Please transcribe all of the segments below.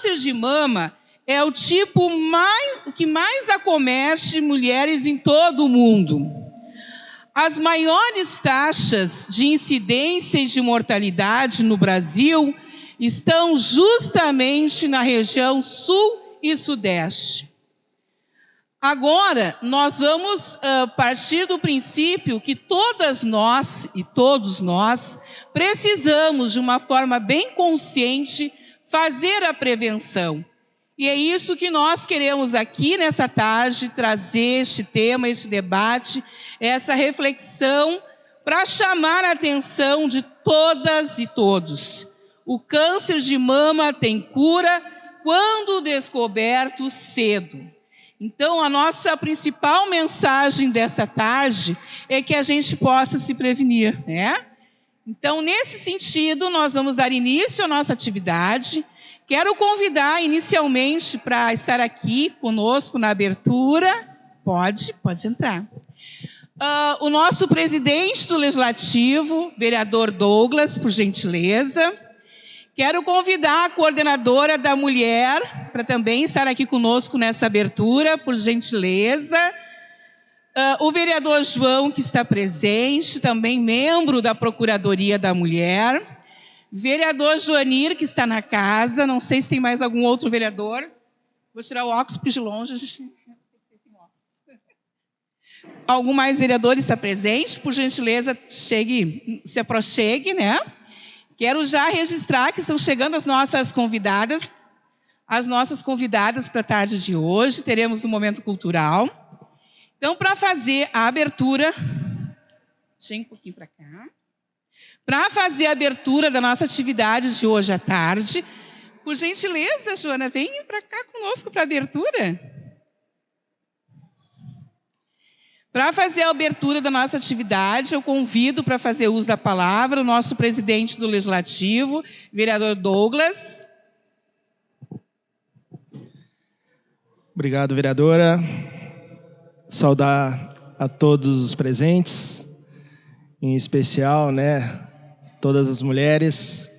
câncer de mama é o tipo o que mais acomete mulheres em todo o mundo. As maiores taxas de incidência e de mortalidade no Brasil estão justamente na região sul e sudeste. Agora, nós vamos partir do princípio que todas nós e todos nós precisamos, de uma forma bem consciente, fazer a prevenção. E é isso que nós queremos aqui nessa tarde, trazer este tema, este debate, essa reflexão, para chamar a atenção de todas e todos. O câncer de mama tem cura quando descoberto cedo. Então, a nossa principal mensagem dessa tarde é que a gente possa se prevenir, né? Então, nesse sentido, nós vamos dar início à nossa atividade. Quero convidar inicialmente para estar aqui conosco na abertura. Pode entrar. O nosso presidente do Legislativo, vereador Douglas, por gentileza. Quero convidar a coordenadora da Mulher para também estar aqui conosco nessa abertura, por gentileza. O vereador João, que está presente, também membro da Procuradoria da Mulher. Vereador Joanir, que está na casa. Não sei se tem mais algum outro vereador. Vou tirar o óculos, porque de longe a gente... Algum mais vereador está presente? Por gentileza, se aproxime, né? Quero já registrar que estão chegando as nossas convidadas para a tarde de hoje. Teremos um momento cultural. Então, para fazer a abertura... Chega um pouquinho para cá. Para fazer a abertura da nossa atividade de hoje à tarde, por gentileza, Joana, venha para cá conosco para a abertura. Para fazer a abertura da nossa atividade, eu convido para fazer uso da palavra o nosso presidente do Legislativo, vereador Douglas. Obrigado, vereadora. Saudar a todos os presentes, em especial, né, todas as mulheres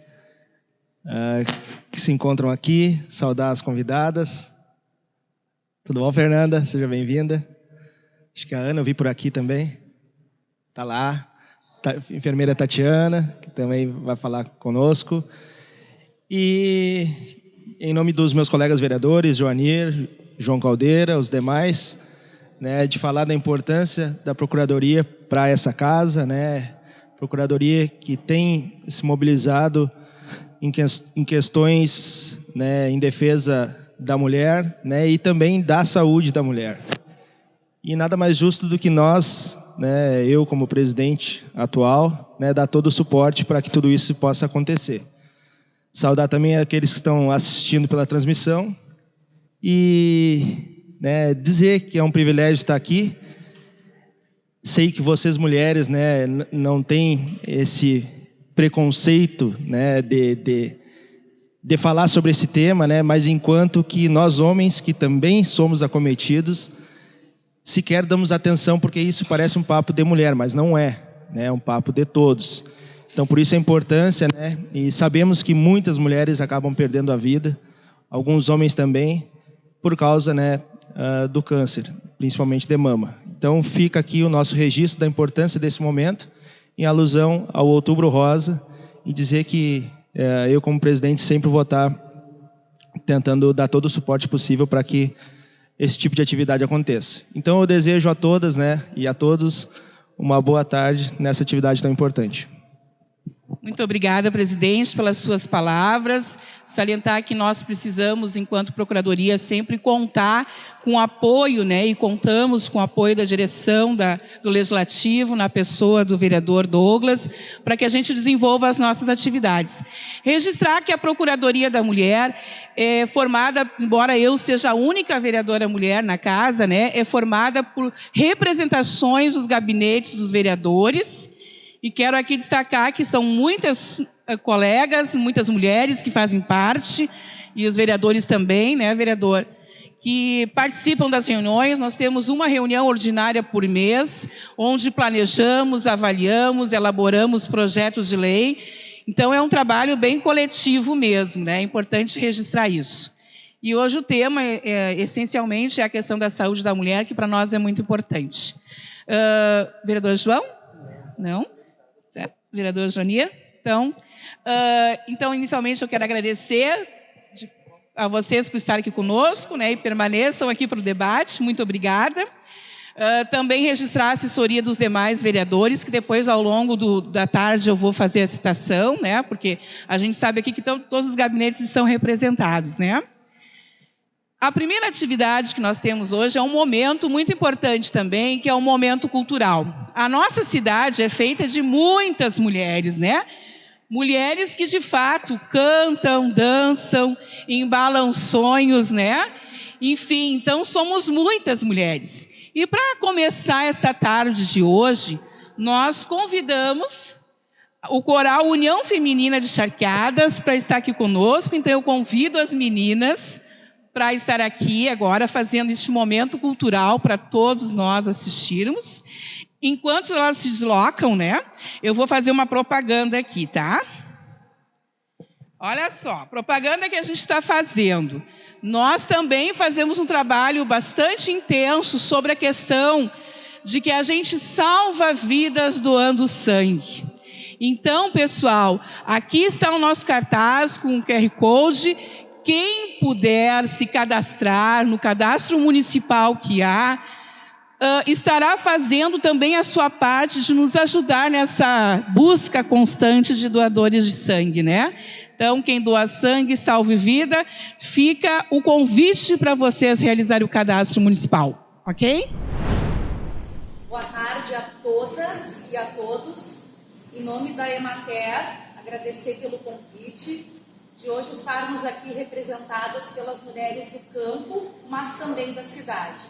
que se encontram aqui. Saudar as convidadas. Tudo bom, Fernanda? Seja bem-vinda. Acho que a Ana eu vi por aqui também. Está lá. Enfermeira Tatiana, que também vai falar conosco. E em nome dos meus colegas vereadores, Joanir, João Caldeira, os demais, né, de falar da importância da Procuradoria para essa casa, né? Procuradoria que tem se mobilizado em questões, né, em defesa da mulher, né, e também da saúde da mulher. E nada mais justo do que nós, né, eu como presidente atual, né, dar todo o suporte para que tudo isso possa acontecer. Saudar também aqueles que estão assistindo pela transmissão e, né, dizer que é um privilégio estar aqui. Sei que vocês mulheres, né, não têm esse preconceito, né, de falar sobre esse tema, né, mas enquanto que nós homens que também somos acometidos, sequer damos atenção, porque isso parece um papo de mulher, mas não é, né? É um papo de todos. Então, por isso a importância, né? E sabemos que muitas mulheres acabam perdendo a vida, alguns homens também, por causa, né, do câncer, principalmente de mama. Então, fica aqui o nosso registro da importância desse momento, em alusão ao Outubro Rosa, e dizer que eu, como presidente, sempre vou estar tentando dar todo o suporte possível para que esse tipo de atividade aconteça. Então, eu desejo a todas, né, e a todos uma boa tarde nessa atividade tão importante. Muito obrigada, presidente, pelas suas palavras. Salientar que nós precisamos, enquanto Procuradoria, sempre contar com o apoio, né, e contamos com o apoio da direção do Legislativo, na pessoa do vereador Douglas, para que a gente desenvolva as nossas atividades. Registrar que a Procuradoria da Mulher é formada, embora eu seja a única vereadora mulher na casa, né, é formada por representações dos gabinetes dos vereadores. E quero aqui destacar que são muitas colegas, muitas mulheres que fazem parte, e os vereadores também, né, vereador, que participam das reuniões. Nós temos uma reunião ordinária por mês, onde planejamos, avaliamos, elaboramos projetos de lei. Então, é um trabalho bem coletivo mesmo, né? É importante registrar isso. E hoje o tema, essencialmente, é a questão da saúde da mulher, que para nós é muito importante. Vereador João? Não? Vereador Joanir? Então, inicialmente, eu quero agradecer a vocês por estarem aqui conosco, né, e permaneçam aqui para o debate. Muito obrigada. Também registrar a assessoria dos demais vereadores, que depois, ao longo da tarde, eu vou fazer a citação, né, porque a gente sabe aqui que todos os gabinetes estão representados, né? A primeira atividade que nós temos hoje é um momento muito importante também, que é um momento cultural. A nossa cidade é feita de muitas mulheres, né? Mulheres que, de fato, cantam, dançam, embalam sonhos, né? Enfim, então somos muitas mulheres. E para começar essa tarde de hoje, nós convidamos o Coral União Feminina de Charqueadas para estar aqui conosco. Então eu convido as meninas para estar aqui agora fazendo este momento cultural para todos nós assistirmos. Enquanto elas se deslocam, né, eu vou fazer uma propaganda aqui, tá? Olha só, propaganda que a gente está fazendo. Nós também fazemos um trabalho bastante intenso sobre a questão de que a gente salva vidas doando sangue. Então, pessoal, aqui está o nosso cartaz com o QR Code. Quem puder se cadastrar no cadastro municipal que há, estará fazendo também a sua parte de nos ajudar nessa busca constante de doadores de sangue, né? Então, quem doa sangue, salve vida, fica o convite para vocês realizarem o cadastro municipal, ok? Boa tarde a todas e a todos. Em nome da Emater, agradecer pelo convite de hoje estarmos aqui representadas pelas mulheres do campo, mas também da cidade.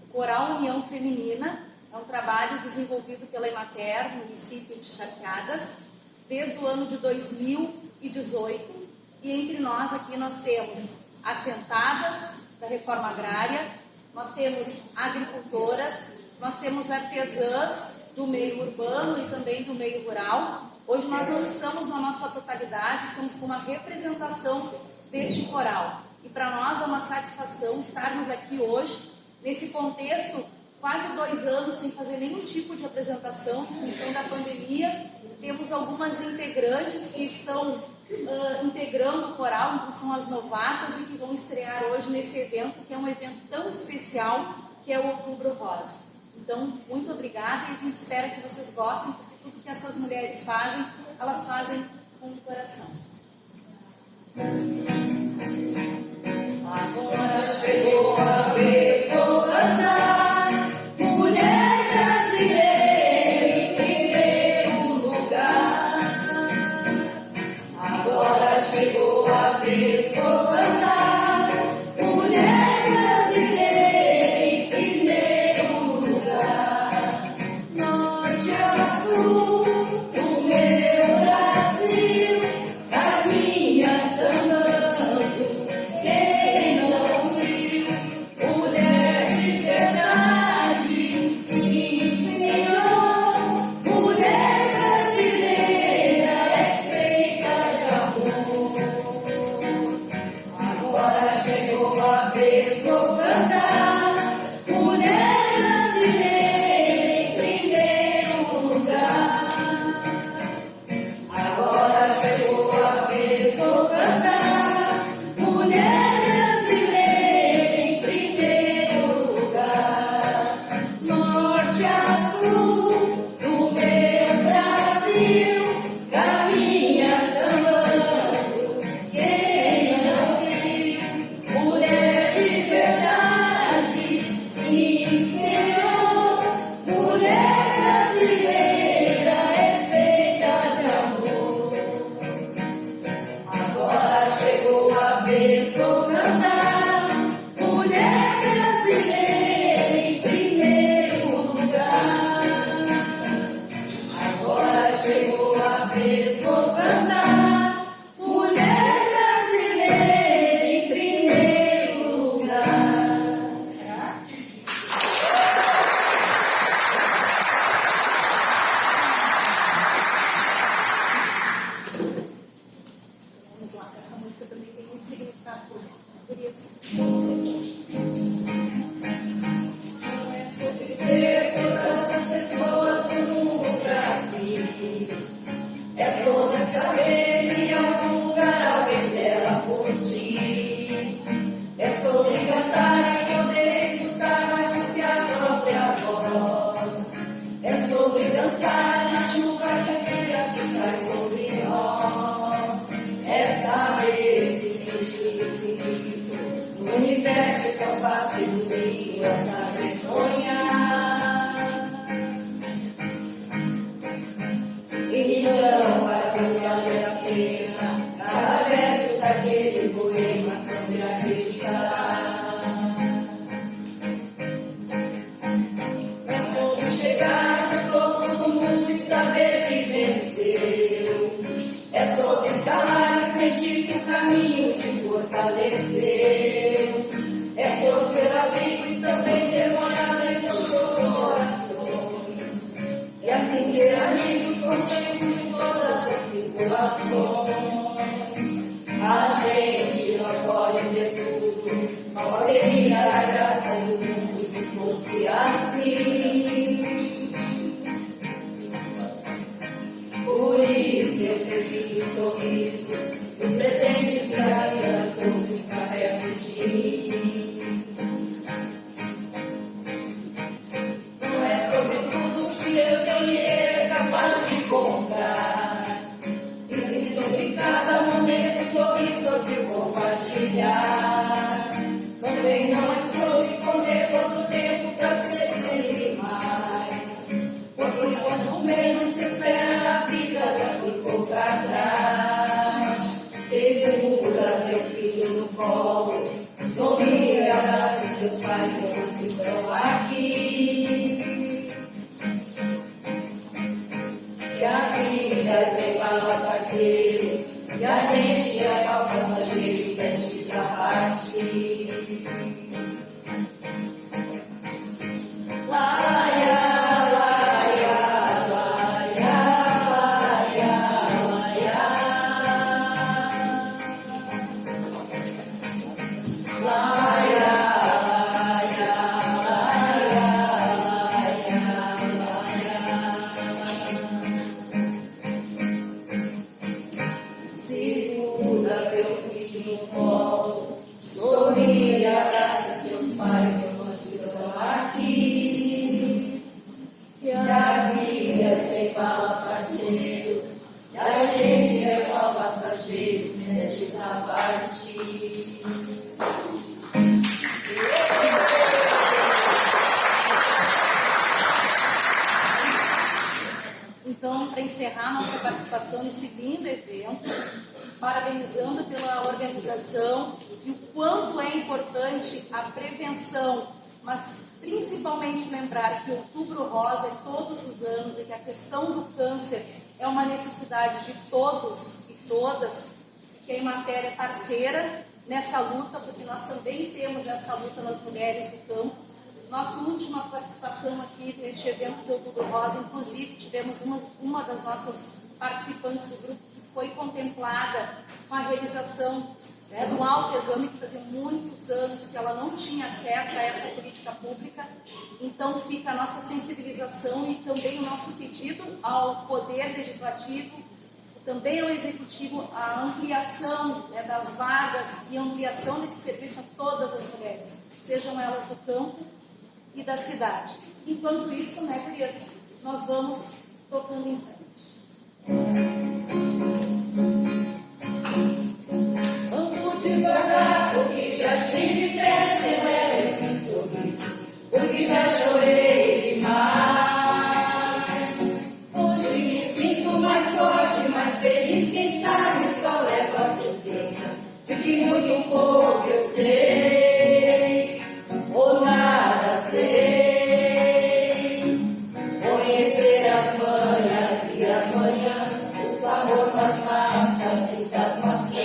O Coral União Feminina é um trabalho desenvolvido pela Emater, no município de Charqueadas, desde o ano de 2018. E entre nós aqui nós temos assentadas da reforma agrária, nós temos agricultoras, nós temos artesãs do meio urbano e também do meio rural. Hoje nós não estamos na nossa totalidade, estamos com uma representação deste coral. E para nós é uma satisfação estarmos aqui hoje, nesse contexto, quase 2 anos sem fazer nenhum tipo de apresentação, em função da pandemia. Temos algumas integrantes que estão integrando o coral, então são as novatas e que vão estrear hoje nesse evento, que é um evento tão especial, que é o Outubro Rosa. Então, muito obrigada e a gente espera que vocês gostem, porque tudo que essas mulheres fazem, elas fazem com o coração. Agora chegou a vez, vou cantar, mulher brasileira em primeiro lugar. Agora chegou a vez, vou cantar, mulher brasileira em primeiro lugar. Norte a sul do meu Brasil, caminha sambando. coisas boas do mundo pra si. É sobre saber que em algum lugar alguém zela por ti. É sobre cantar e poder escutar mais do que a própria voz. É sobre dançar na chuva que vira que cai sobre nós. É saber se sentir infinito no universo tão vasto e bonito. É saber sonhar. Então fazer valer a pena cada verso daquele poema sobre acreditar. É sobre chegar no topo do mundo e saber que venceu. É sobre escalar e sentir que o caminho te fortaleceu. É sobre ser abrigo e também ter morada em todos os corações. E assim ter amigos contigo em todas as situações. A gente não pode ter tudo, mas teria a graça do mundo se fosse assim. Por isso eu prefiro sorrisos, os presentes que a vida trouxe pra perto de mim. Não é sobre tudo que eu sem dinheiro é capaz de comprar, e sim sobre cada momento, sorrisos e compartilhar. Também não é sobre correr todo tempo pra ser sempre mais, porque quanto menos se espera a vida já ficou pra trás. Segura teu filho no colo, sorri e abraça os teus pais que estão aqui. Que a vida tem bala, parceiro, e a gente já é o passageiro e vestes a parte. Segura teu filho no colo, sorri e abraça teus pais e irmãs que estão aqui. Que a vida tem bala, parceiro, e a gente é só passageiro nestes a partir. Então, para encerrar nossa participação nesse lindo evento, parabenizando pela organização e o quanto é importante a prevenção, mas principalmente lembrar que o Outubro Rosa é todos os anos e que a questão do câncer é uma necessidade de todos e todas, e que a Emater é parceira nessa luta, porque nós também temos essa luta nas mulheres do campo. Nossa última participação aqui neste evento do Outubro Rosa, inclusive, tivemos uma das nossas participantes do grupo que foi contemplada com a realização de um autoexame que fazia muitos anos que ela não tinha acesso a essa política pública. Então fica a nossa sensibilização e também o nosso pedido ao Poder Legislativo, também ao Executivo, a ampliação das vagas e ampliação desse serviço a todas as mulheres, sejam elas do campo e da cidade. Enquanto isso, gurias, nós vamos tocando em frente. Ando devagar, porque já tive pressa, eu levo esse sorriso, porque já chorei demais. Hoje me sinto mais forte, mais feliz, quem sabe só levo a certeza de que muito pouco eu sei, ou nada sei. Conhecer as manhas e as manhãs, o sabor das massas e das maçãs.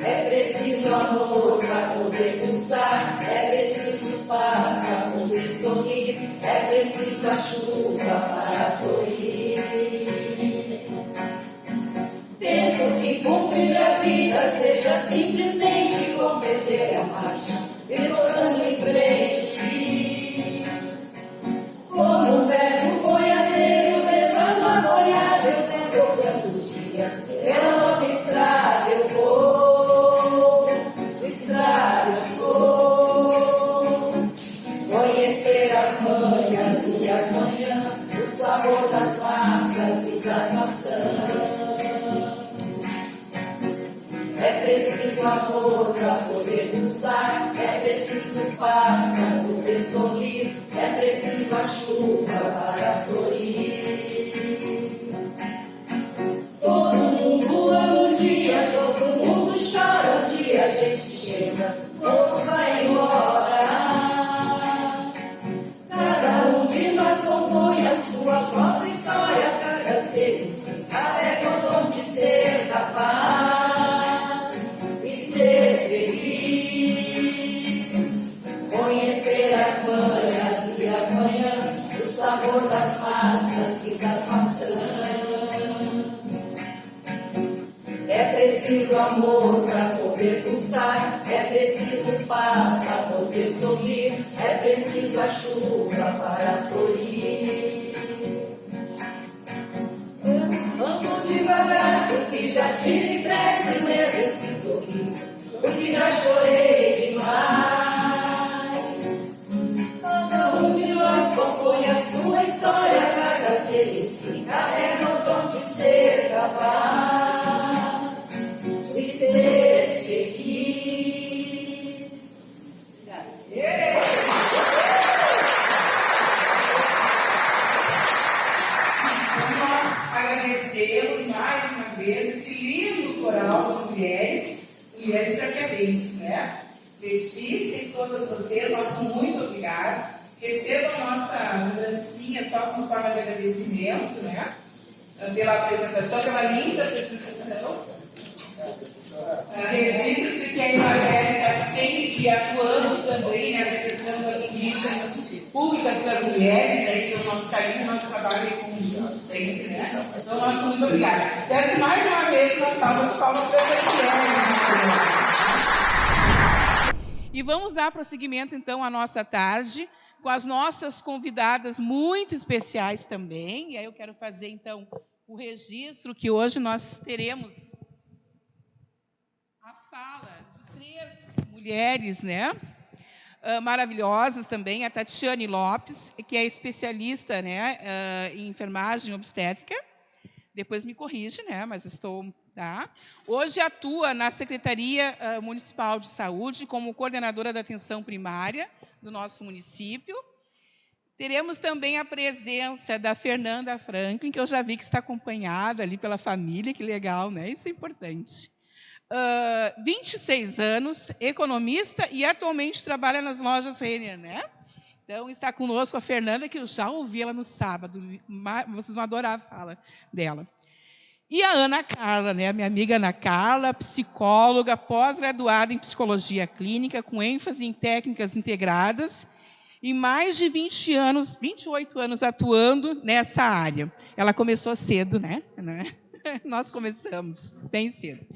É preciso amor para poder pulsar, é preciso paz para poder sorrir, é preciso a chuva para florir. Penso que cumprir a vida seja simplesmente compreender a marcha, ir rodando em frente. conhecer as manhas e as manhãs, o sabor das massas e das maçãs. É preciso amor para poder pulsar, é preciso paz para poder sorrir, é preciso a chuva para florir. Todo mundo ama um dia, todo mundo chora um dia, a gente chega, todo vai embora. Cada um de nós compõe a sua própria história, cada ser em si carrega o dom de ser capaz. Ser feliz, conhecer as manhas e as manhãs, o sabor das massas e das maçãs. É preciso amor para poder pulsar, é preciso paz para poder sorrir, é preciso a chuva para florir. Ando devagar porque já tive pressa em ler esse sorriso, porque já chorei demais. Cada um de nós compõe a sua história, cada ser em si carrega o dom de ser capaz de ser feliz. Nós agradecemos mais uma vez esse lindo coral de mulheres chapeadenses, né? Letícia e todas vocês, nosso muito obrigado. Recebam nossa lembrancinha só como forma de agradecimento, né? Pela apresentação, pela linda apresentação. Registro-se que a Emater está sempre atuando também nessa questão das políticas públicas para as mulheres, né? Que o nosso carinho, o nosso trabalho é conjunto sempre, né? Então, nosso muito obrigado. Peço mais uma vez uma salva de palmas para essas mulheres. E vamos dar prosseguimento, então, à nossa tarde, com as nossas convidadas muito especiais também. E aí eu quero fazer, então, o registro que hoje nós teremos a fala de 3 mulheres, né? Maravilhosas também, a Tatiane Lopes, que é especialista, né, em enfermagem obstétrica. Depois me corrige, né, mas estou... Tá? Hoje atua na Secretaria Municipal de Saúde como coordenadora da atenção primária do nosso município. Teremos também a presença da Fernanda Franklin, que eu já vi que está acompanhada ali pela família, que legal, né? Isso é importante. 26 anos, economista e atualmente trabalha nas lojas Renner, né? Então, está conosco a Fernanda, que eu já ouvi ela no sábado. Vocês vão adorar a fala dela. E a Ana Carla, né? A minha amiga Ana Carla, psicóloga, pós-graduada em psicologia clínica, com ênfase em técnicas integradas, e mais de 28 anos atuando nessa área. Ela começou cedo, né? Nós começamos bem cedo.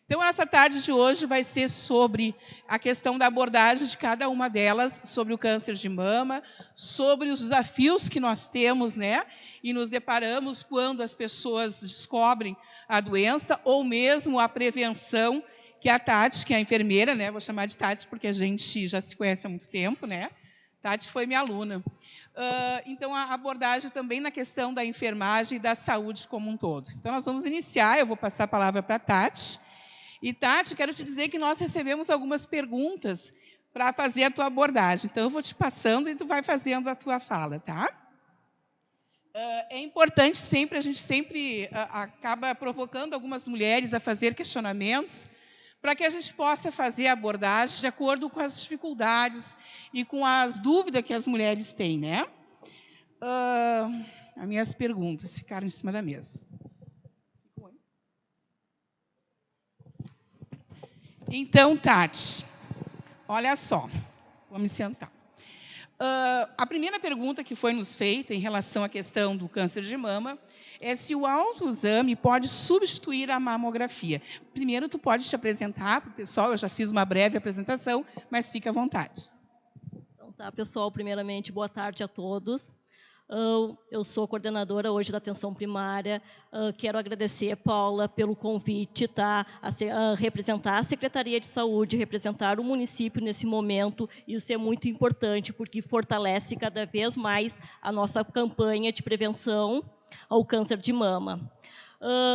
Então, essa tarde de hoje vai ser sobre a questão da abordagem de cada uma delas, sobre o câncer de mama, sobre os desafios que nós temos, né? E nos deparamos quando as pessoas descobrem a doença, ou mesmo a prevenção, que a Tati, que é a enfermeira, né? Vou chamar de Tati porque a gente já se conhece há muito tempo, né? Tati foi minha aluna. Então, a abordagem também na questão da enfermagem e da saúde como um todo. Então, nós vamos iniciar, eu vou passar a palavra para a Tati. E, Tati, quero te dizer que nós recebemos algumas perguntas para fazer a tua abordagem. Então, eu vou te passando e tu vai fazendo a tua fala, tá? É importante sempre, a gente sempre acaba provocando algumas mulheres a fazer questionamentos para que a gente possa fazer a abordagem de acordo com as dificuldades e com as dúvidas que as mulheres têm, né? As minhas perguntas ficaram em cima da mesa. Então, Tati, olha só, vamos me sentar. A primeira pergunta que foi nos feita em relação à questão do câncer de mama é se o autoexame pode substituir a mamografia. Primeiro, tu pode te apresentar para o pessoal, eu já fiz uma breve apresentação, mas fica à vontade. Então, tá, pessoal, primeiramente, boa tarde a todos. Eu sou coordenadora hoje da atenção primária. Quero agradecer, Paula, pelo convite, tá, a representar a Secretaria de Saúde, representar o município nesse momento. Isso é muito importante, porque fortalece cada vez mais a nossa campanha de prevenção ao câncer de mama.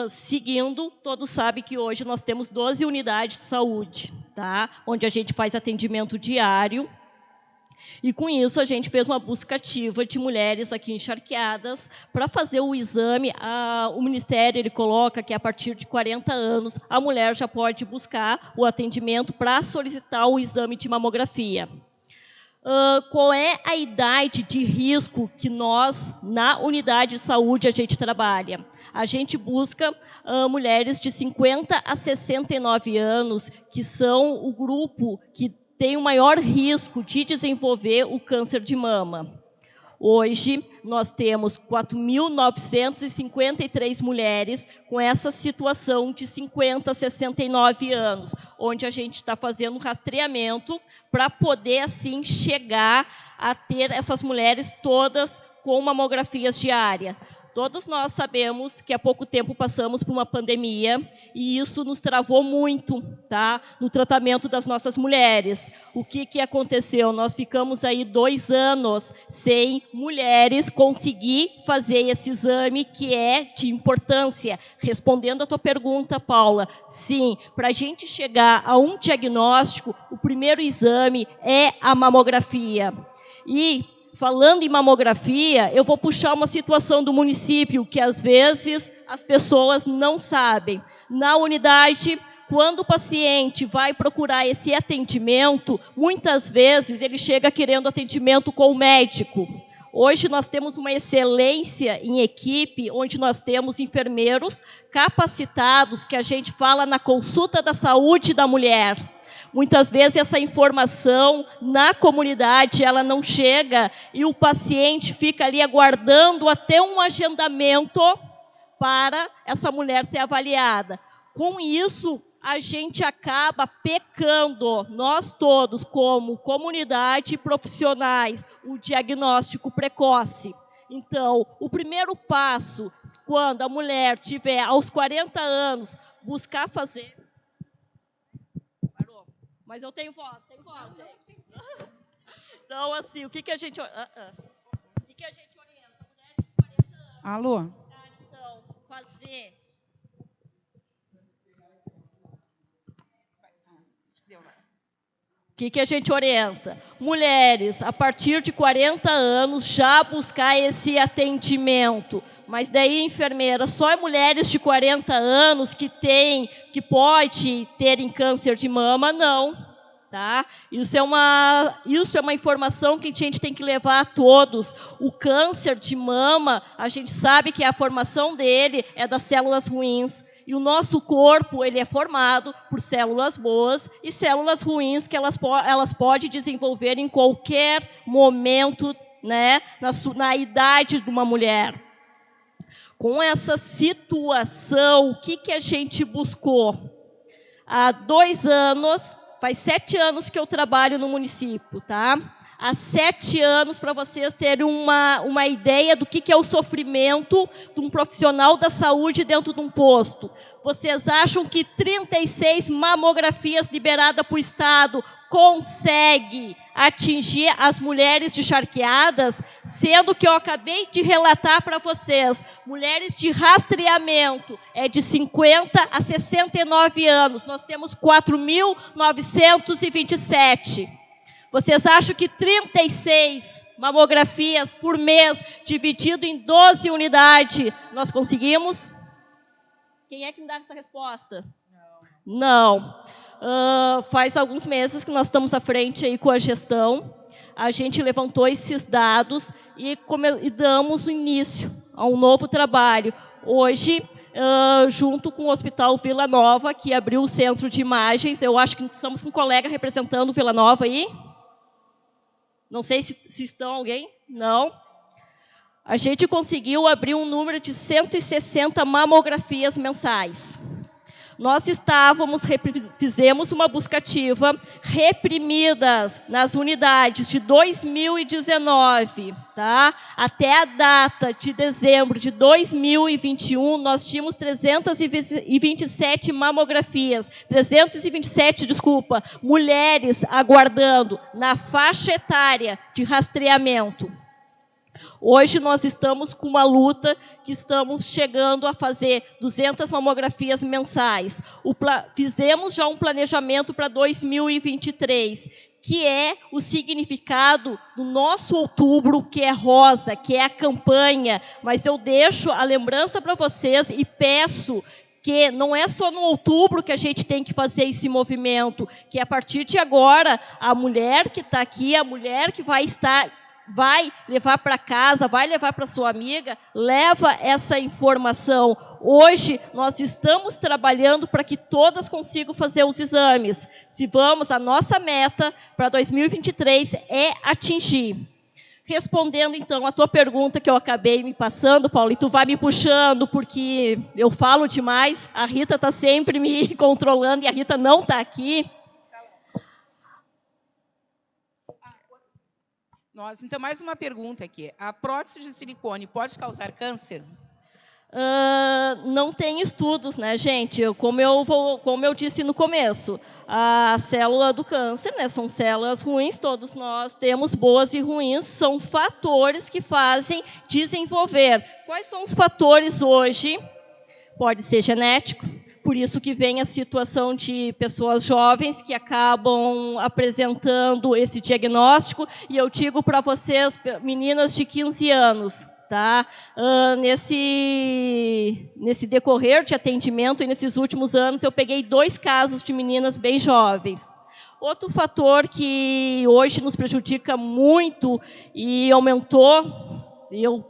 Seguindo, todos sabem que hoje nós temos 12 unidades de saúde, tá, onde a gente faz atendimento diário. E com isso a gente fez uma busca ativa de mulheres aqui encharqueadas para fazer o exame. O Ministério ele coloca que a partir de 40 anos a mulher já pode buscar o atendimento para solicitar o exame de mamografia. Qual é a idade de risco que nós, na unidade de saúde, a gente trabalha? A gente busca mulheres de 50 a 69 anos, que são o grupo que tem o maior risco de desenvolver o câncer de mama. Hoje, nós temos 4.953 mulheres com essa situação de 50 a 69 anos, onde a gente está fazendo um rastreamento para poder, assim, chegar a ter essas mulheres todas com mamografias diárias. Todos nós sabemos que há pouco tempo passamos por uma pandemia e isso nos travou muito, tá, no tratamento das nossas mulheres. O que aconteceu? Nós ficamos aí 2 anos sem mulheres conseguir fazer esse exame que é de importância. Respondendo a tua pergunta, Paula, sim, para a gente chegar a um diagnóstico, o primeiro exame é a mamografia. E falando em mamografia, eu vou puxar uma situação do município que, às vezes, as pessoas não sabem. Na unidade, quando o paciente vai procurar esse atendimento, muitas vezes ele chega querendo atendimento com o médico. Hoje nós temos uma excelência em equipe, onde nós temos enfermeiros capacitados, que a gente fala na consulta da saúde da mulher. Muitas vezes essa informação na comunidade ela não chega e o paciente fica ali aguardando até um agendamento para essa mulher ser avaliada. Com isso, a gente acaba pecando, nós todos, como comunidade e profissionais, o diagnóstico precoce. Então, o primeiro passo, quando a mulher tiver aos 40 anos, buscar fazer... Mas eu tenho voz, gente. Então, assim, o que a gente orienta? Mulheres de 40 anos. Alô? Então, fazer... O que a gente orienta? Mulheres, a partir de 40 anos, já buscar esse atendimento. Mas daí, enfermeira, só mulheres de 40 anos que pode terem câncer de mama? Não. Tá? Isso é uma informação que a gente tem que levar a todos. O câncer de mama, a gente sabe que a formação dele é das células ruins. E o nosso corpo ele é formado por células boas e células ruins que elas podem desenvolver em qualquer momento, né, na idade de uma mulher. Com essa situação, o que a gente buscou? Há 2 anos, faz 7 anos que eu trabalho no município, tá? Há 7 anos, para vocês terem uma ideia do que é o sofrimento de um profissional da saúde dentro de um posto. Vocês acham que 36 mamografias liberadas para o Estado consegue atingir as mulheres encharqueadas, sendo que eu acabei de relatar para vocês, mulheres de rastreamento é de 50 a 69 anos, nós temos 4.927. Vocês acham que 36 mamografias por mês, dividido em 12 unidades, nós conseguimos? Quem é que me dá essa resposta? Não. Faz alguns meses que nós estamos à frente aí com a gestão. A gente levantou esses dados e damos o início a um novo trabalho. Hoje, junto com o Hospital Vila Nova, que abriu o centro de imagens, eu acho que estamos com um colega representando o Vila Nova aí. Não sei se estão alguém. Não. A gente conseguiu abrir um número de 160 mamografias mensais. Nós fizemos uma busca ativa, reprimidas nas unidades de 2019, tá? Até a data de dezembro de 2021, nós tínhamos 327 mamografias, 327, mulheres aguardando na faixa etária de rastreamento. Hoje nós estamos com uma luta que estamos chegando a fazer 200 mamografias mensais. Fizemos já um planejamento para 2023, que é o significado do nosso outubro, que é rosa, que é a campanha. Mas eu deixo a lembrança para vocês e peço que não é só no outubro que a gente tem que fazer esse movimento, que a partir de agora, a mulher que está aqui, a mulher que vai levar para casa, vai levar para sua amiga, leva essa informação. Hoje, nós estamos trabalhando para que todas consigam fazer os exames. A nossa meta para 2023 é atingir. Respondendo, então, a tua pergunta que eu acabei me passando, Paulo, e tu vai me puxando porque eu falo demais, a Rita está sempre me controlando e a Rita não está aqui. Então, mais uma pergunta aqui. A prótese de silicone pode causar câncer? Não tem estudos, né, gente? Como eu disse no começo, a célula do câncer, né, são células ruins, todos nós temos boas e ruins, são fatores que fazem desenvolver. Quais são os fatores hoje? Pode ser genético, por isso que vem a situação de pessoas jovens que acabam apresentando esse diagnóstico, e eu digo para vocês, meninas de 15 anos, tá? Nesse decorrer de atendimento, e nesses últimos anos, eu peguei 2 casos de meninas bem jovens. Outro fator que hoje nos prejudica muito e aumentou, eu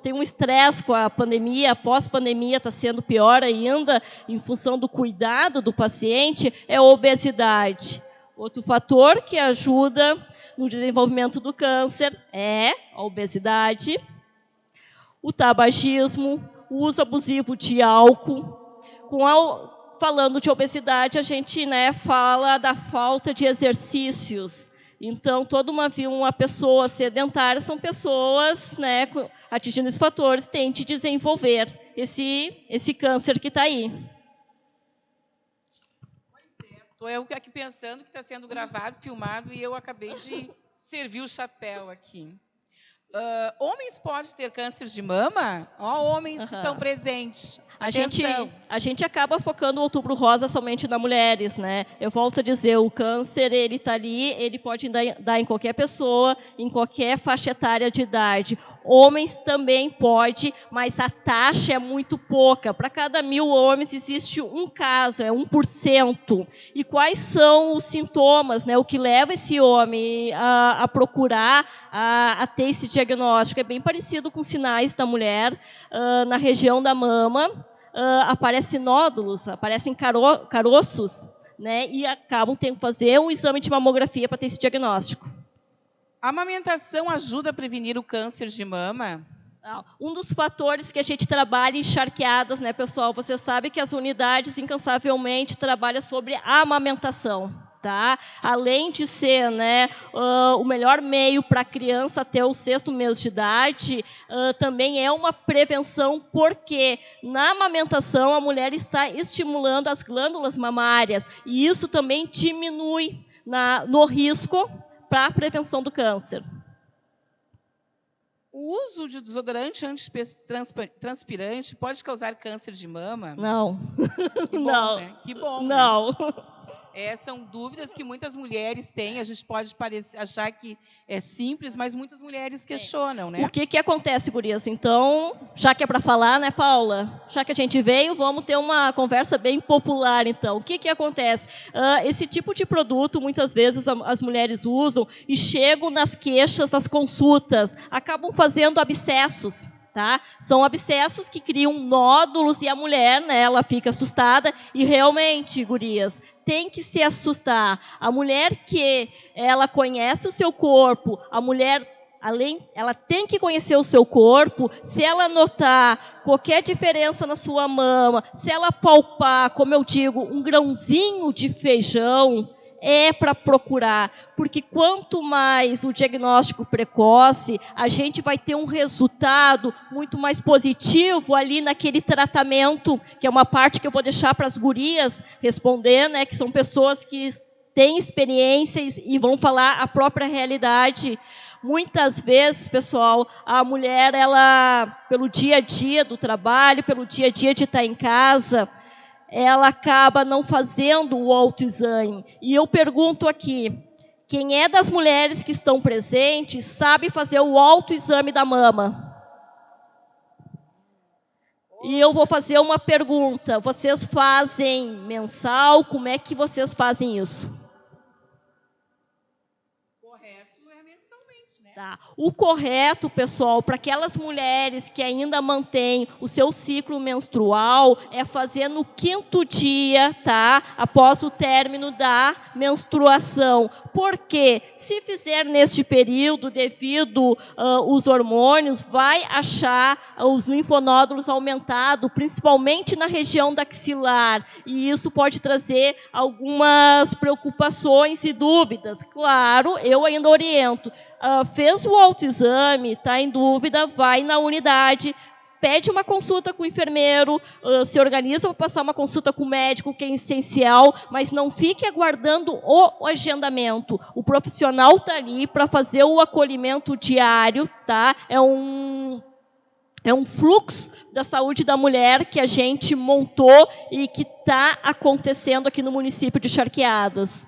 tenho um estresse com a pandemia, pós-pandemia está sendo pior ainda, em função do cuidado do paciente, é a obesidade. Outro fator que ajuda no desenvolvimento do câncer é a obesidade, o tabagismo, o uso abusivo de álcool. Falando de obesidade, a gente, né, fala da falta de exercícios. Então, toda uma pessoa sedentária são pessoas, né, atingindo esses fatores, têm de desenvolver esse câncer que está aí. Estou eu aqui pensando que está sendo gravado, filmado, e eu acabei de servir o chapéu aqui. Homens podem ter câncer de mama? Homens que estão presentes. A gente acaba focando o Outubro Rosa somente nas mulheres, né? Eu volto a dizer, o câncer, ele está ali, ele pode dar em qualquer pessoa, em qualquer faixa etária de idade. Homens também pode, mas a taxa é muito pouca. Para cada 1000 homens existe um caso, é 1%. E quais são os sintomas, né? O que leva esse homem a procurar, a ter esse diagnóstico? É bem parecido com sinais da mulher na região da mama. Aparecem nódulos, aparecem caroços, né? E acabam tendo que fazer um exame de mamografia para ter esse diagnóstico. A amamentação ajuda a prevenir o câncer de mama? Um dos fatores que a gente trabalha encharqueadas, né, pessoal? Você sabe que as unidades incansavelmente trabalham sobre a amamentação. Tá? Além de ser, né, o melhor meio para a criança até o 6º mês de idade, também é uma prevenção, porque na amamentação a mulher está estimulando as glândulas mamárias, e isso também diminui no risco para a prevenção do câncer. O uso de desodorante antitranspirante pode causar câncer de mama? Não. Que bom, não. Né? Que bom. Não. Né? São dúvidas que muitas mulheres têm. A gente pode achar que é simples, mas muitas mulheres questionam, né? O que acontece, gurias? Então, já que é para falar, né, Paula? Já que a gente veio, vamos ter uma conversa bem popular, então. O que acontece? Esse tipo de produto, muitas vezes, as mulheres usam e chegam nas queixas, nas consultas, acabam fazendo abscessos. Tá? São abscessos que criam nódulos e a mulher, né, ela fica assustada, e realmente, gurias, tem que se assustar. A mulher que ela conhece o seu corpo, a mulher ela tem que conhecer o seu corpo. Se ela notar qualquer diferença na sua mama, se ela palpar, como eu digo, um grãozinho de feijão, é para procurar, porque quanto mais o diagnóstico precoce, a gente vai ter um resultado muito mais positivo ali naquele tratamento, que é uma parte que eu vou deixar para as gurias responder, né, que são pessoas que têm experiências e vão falar a própria realidade. Muitas vezes, pessoal, a mulher, ela, pelo dia a dia do trabalho, pelo dia a dia de estar em casa, ela acaba não fazendo o autoexame. E eu pergunto aqui, quem é das mulheres que estão presentes sabe fazer o autoexame da mama? E eu vou fazer uma pergunta, vocês fazem mensal? Como é que vocês fazem isso? Tá. O correto, pessoal, para aquelas mulheres que ainda mantêm o seu ciclo menstrual, é fazer no 5º dia, tá? Após o término da menstruação. Por quê? Se fizer neste período, devido os hormônios, vai achar os linfonódulos aumentados, principalmente na região da axilar. E isso pode trazer algumas preocupações e dúvidas. Claro, eu ainda oriento. Fez o autoexame, está em dúvida, vai na unidade, pede uma consulta com o enfermeiro, se organiza para passar uma consulta com o médico, que é essencial, mas não fique aguardando o agendamento. O profissional está ali para fazer o acolhimento diário, tá? É um fluxo da saúde da mulher que a gente montou e que está acontecendo aqui no município de Charqueadas.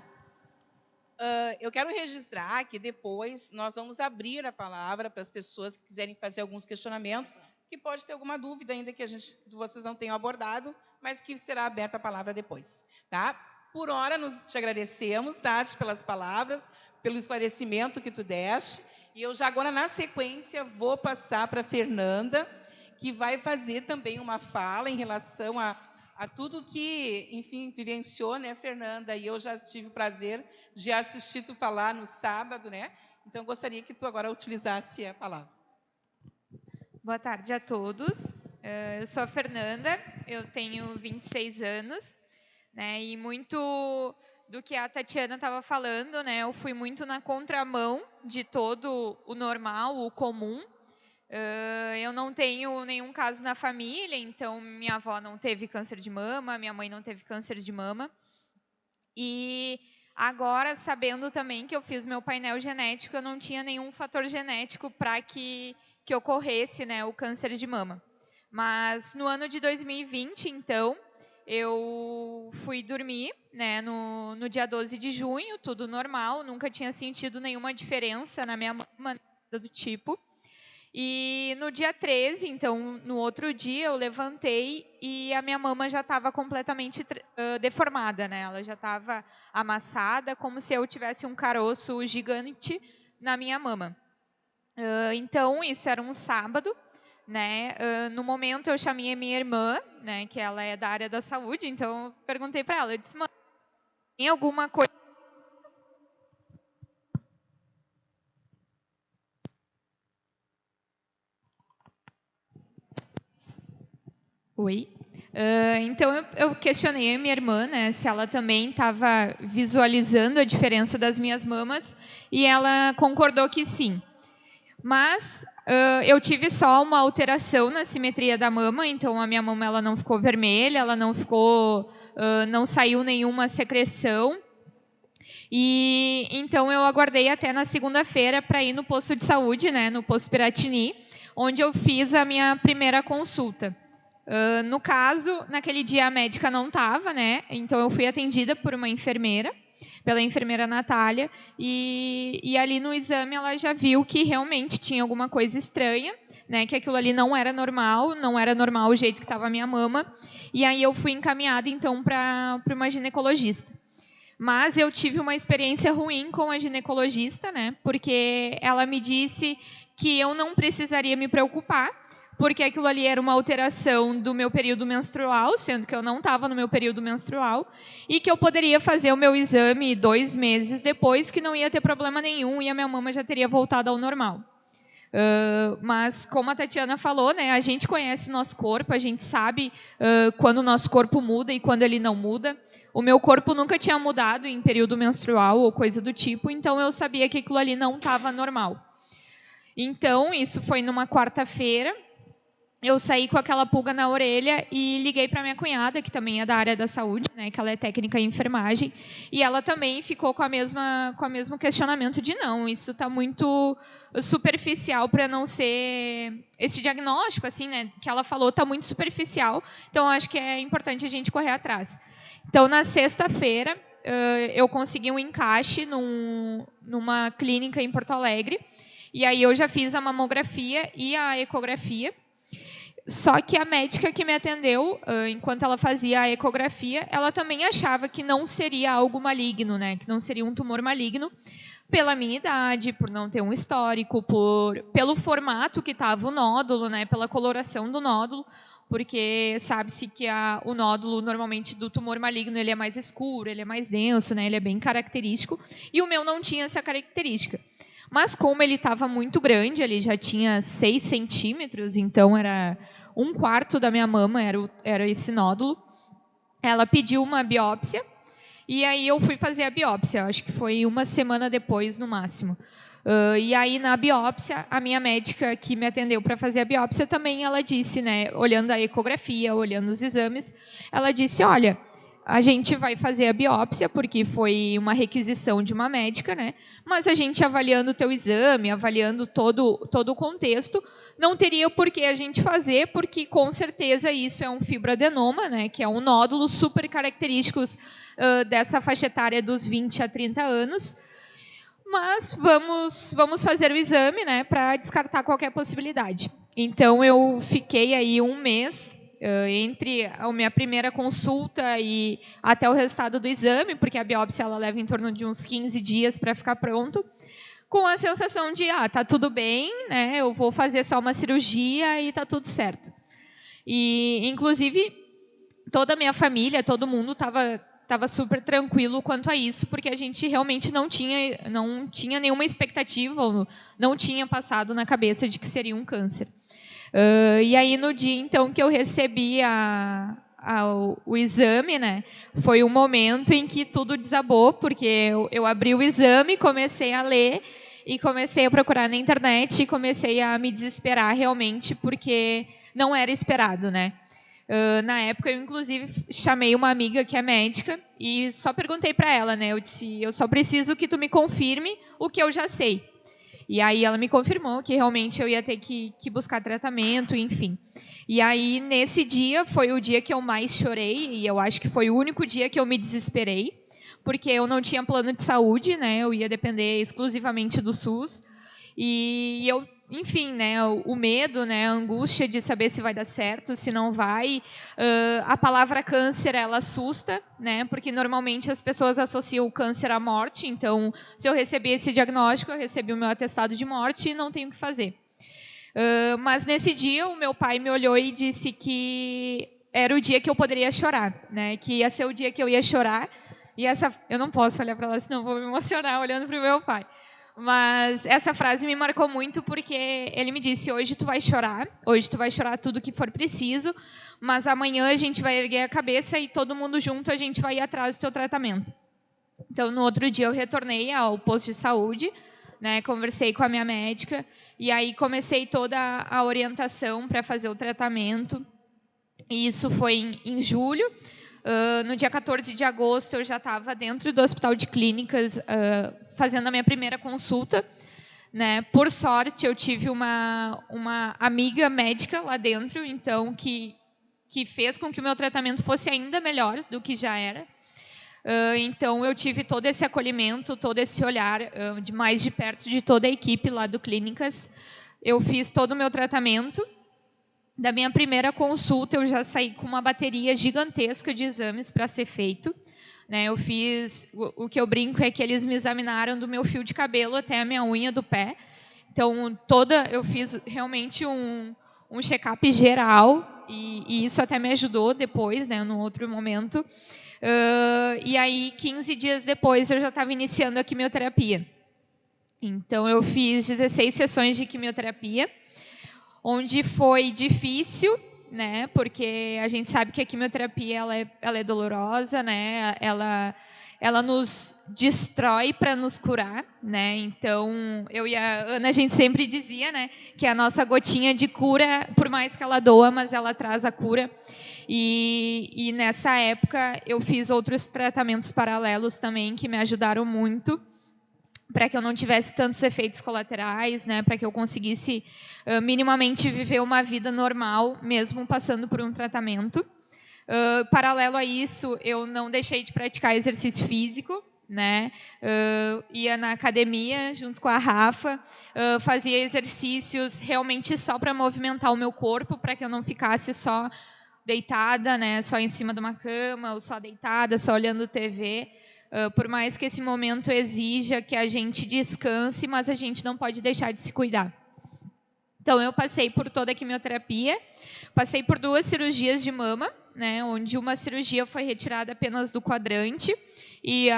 Eu quero registrar que depois nós vamos abrir a palavra para as pessoas que quiserem fazer alguns questionamentos, que pode ter alguma dúvida ainda que vocês não tenham abordado, mas que será aberta a palavra depois. Tá? Por hora, te agradecemos, Tati, pelas palavras, pelo esclarecimento que tu deste. E eu já agora, na sequência, vou passar para a Fernanda, que vai fazer também uma fala em relação a tudo que, enfim, vivenciou, né, Fernanda? E eu já tive o prazer de assistir tu falar no sábado, né? Então, gostaria que tu agora utilizasse a palavra. Boa tarde a todos. Eu sou a Fernanda, eu tenho 26 anos, né? E muito do que a Tatiana estava falando, né? Eu fui muito na contramão de todo o normal, o comum. Eu não tenho nenhum caso na família, então minha avó não teve câncer de mama, minha mãe não teve câncer de mama. E agora, sabendo também que eu fiz meu painel genético, eu não tinha nenhum fator genético para que ocorresse, né, o câncer de mama. Mas no ano de 2020, então, eu fui dormir, né, no dia 12 de junho, tudo normal, nunca tinha sentido nenhuma diferença na minha mama, nada do tipo. E no dia 13, então, no outro dia, eu levantei e a minha mama já estava completamente deformada, né? Ela já estava amassada, como se eu tivesse um caroço gigante na minha mama. Então, isso era um sábado, né? No momento, eu chamei a minha irmã, né, que ela é da área da saúde, então eu perguntei para ela, eu disse, mãe, tem alguma coisa... Oi. Então, eu questionei a minha irmã, né, se ela também estava visualizando a diferença das minhas mamas, e ela concordou que sim. Mas eu tive só uma alteração na simetria da mama, então a minha mama ela não ficou vermelha, ela não ficou, não saiu nenhuma secreção. E então eu aguardei até na segunda-feira para ir no posto de saúde, né, no posto Piratini, onde eu fiz a minha primeira consulta. No caso, naquele dia a médica não estava, né? Então eu fui atendida por uma enfermeira, pela enfermeira Natália, e ali no exame ela já viu que realmente tinha alguma coisa estranha, né? Que aquilo ali não era normal o jeito que estava a minha mama, e aí eu fui encaminhada então para uma ginecologista. Mas eu tive uma experiência ruim com a ginecologista, né? Porque ela me disse que eu não precisaria me preocupar, porque aquilo ali era uma alteração do meu período menstrual, sendo que eu não estava no meu período menstrual, e que eu poderia fazer o meu exame 2 meses depois, que não ia ter problema nenhum e a minha mama já teria voltado ao normal. Mas, como a Tatiana falou, né, a gente conhece o nosso corpo, a gente sabe quando o nosso corpo muda e quando ele não muda. O meu corpo nunca tinha mudado em período menstrual ou coisa do tipo, então eu sabia que aquilo ali não estava normal. Então, isso foi numa quarta-feira. Eu saí com aquela pulga na orelha e liguei para minha cunhada, que também é da área da saúde, né, que ela é técnica em enfermagem, e ela também ficou com o mesmo questionamento de não, isso está muito superficial para não ser esse diagnóstico, assim, né, que ela falou está muito superficial, então acho que é importante a gente correr atrás. Então, na sexta-feira, eu consegui um encaixe numa clínica em Porto Alegre, e aí eu já fiz a mamografia e a ecografia. Só que a médica que me atendeu, enquanto ela fazia a ecografia, ela também achava que não seria algo maligno, né? Que não seria um tumor maligno, pela minha idade, por não ter um histórico, pelo formato que estava o nódulo, né? Pela coloração do nódulo, porque sabe-se que o nódulo, normalmente, do tumor maligno, ele é mais escuro, ele é mais denso, né? Ele é bem característico, e o meu não tinha essa característica. Mas como ele estava muito grande, ele já tinha 6 centímetros, então era 1/4 da minha mama, era esse nódulo. Ela pediu uma biópsia, e aí eu fui fazer a biópsia, acho que foi 1 semana depois, no máximo. E aí, na biópsia, a minha médica que me atendeu para fazer a biópsia também, ela disse, né, olhando a ecografia, olhando os exames, ela disse, olha, a gente vai fazer a biópsia, porque foi uma requisição de uma médica, né? Mas a gente avaliando o teu exame, avaliando todo o contexto, não teria por que a gente fazer, porque com certeza isso é um fibroadenoma, né? Que é um nódulo super característico dessa faixa etária dos 20 a 30 anos. Mas vamos fazer o exame, né? Para descartar qualquer possibilidade. Então, eu fiquei aí 1 mês entre a minha primeira consulta e até o resultado do exame, porque a biópsia ela leva em torno de uns 15 dias para ficar pronto, com a sensação de, tá tudo bem, né? Eu vou fazer só uma cirurgia e tá tudo certo. E, inclusive, toda a minha família, todo mundo estava super tranquilo quanto a isso, porque a gente realmente não tinha nenhuma expectativa, ou não tinha passado na cabeça de que seria um câncer. E aí, no dia, então, que eu recebi o exame, né, foi um momento em que tudo desabou, porque eu abri o exame, comecei a ler, e comecei a procurar na internet, e comecei a me desesperar realmente, porque não era esperado, né. Na época, eu, inclusive, chamei uma amiga que é médica, e só perguntei para ela, né, eu disse, eu só preciso que tu me confirme o que eu já sei. E aí ela me confirmou que realmente eu ia ter que buscar tratamento, enfim. E aí, nesse dia, foi o dia que eu mais chorei, e eu acho que foi o único dia que eu me desesperei, porque eu não tinha plano de saúde, né? Eu ia depender exclusivamente do SUS. E eu, enfim, né, o medo, né, a angústia de saber se vai dar certo, se não vai. A palavra câncer, ela assusta, né, porque normalmente as pessoas associam o câncer à morte. Então, se eu recebi esse diagnóstico, eu recebi o meu atestado de morte e não tenho o que fazer. Mas nesse dia, o meu pai me olhou e disse que era o dia que eu poderia chorar, né, que ia ser o dia que eu ia chorar. E eu não posso olhar para ela, senão vou me emocionar olhando para o meu pai. Mas essa frase me marcou muito, porque ele me disse, hoje tu vai chorar tudo que for preciso, mas amanhã a gente vai erguer a cabeça e todo mundo junto a gente vai ir atrás do teu tratamento. Então, no outro dia eu retornei ao posto de saúde, né, conversei com a minha médica, e aí comecei toda a orientação para fazer o tratamento, e isso foi em julho. No dia 14 de agosto, eu já estava dentro do Hospital de Clínicas, fazendo a minha primeira consulta, né? Por sorte, eu tive uma amiga médica lá dentro, então, que fez com que o meu tratamento fosse ainda melhor do que já era. Então, eu tive todo esse acolhimento, todo esse olhar mais de perto de toda a equipe lá do Clínicas. Eu fiz todo o meu tratamento. Da minha primeira consulta, eu já saí com uma bateria gigantesca de exames para ser feito. Né, eu fiz, o que eu brinco é que eles me examinaram do meu fio de cabelo até a minha unha do pé. Então, eu fiz realmente um check-up geral, e isso até me ajudou depois, né, num outro momento. E aí, 15 dias depois, eu já estava iniciando a quimioterapia. Então, eu fiz 16 sessões de quimioterapia, onde foi difícil, né? Porque a gente sabe que a quimioterapia ela é dolorosa, né? Ela nos destrói para nos curar, né? Então, eu e a Ana, a gente sempre dizia, né, que a nossa gotinha de cura, por mais que ela doa, mas ela traz a cura. E nessa época, eu fiz outros tratamentos paralelos também, que me ajudaram muito, para que eu não tivesse tantos efeitos colaterais, né, para que eu conseguisse minimamente viver uma vida normal, mesmo passando por um tratamento. Paralelo a isso, eu não deixei de praticar exercício físico, né? Ia na academia junto com a Rafa, fazia exercícios realmente só para movimentar o meu corpo, para que eu não ficasse só deitada, né, só em cima de uma cama, ou só deitada, só olhando TV. Por mais que esse momento exija que a gente descanse, mas a gente não pode deixar de se cuidar. Então, eu passei por toda a quimioterapia, passei por 2 cirurgias de mama, né, onde uma cirurgia foi retirada apenas do quadrante e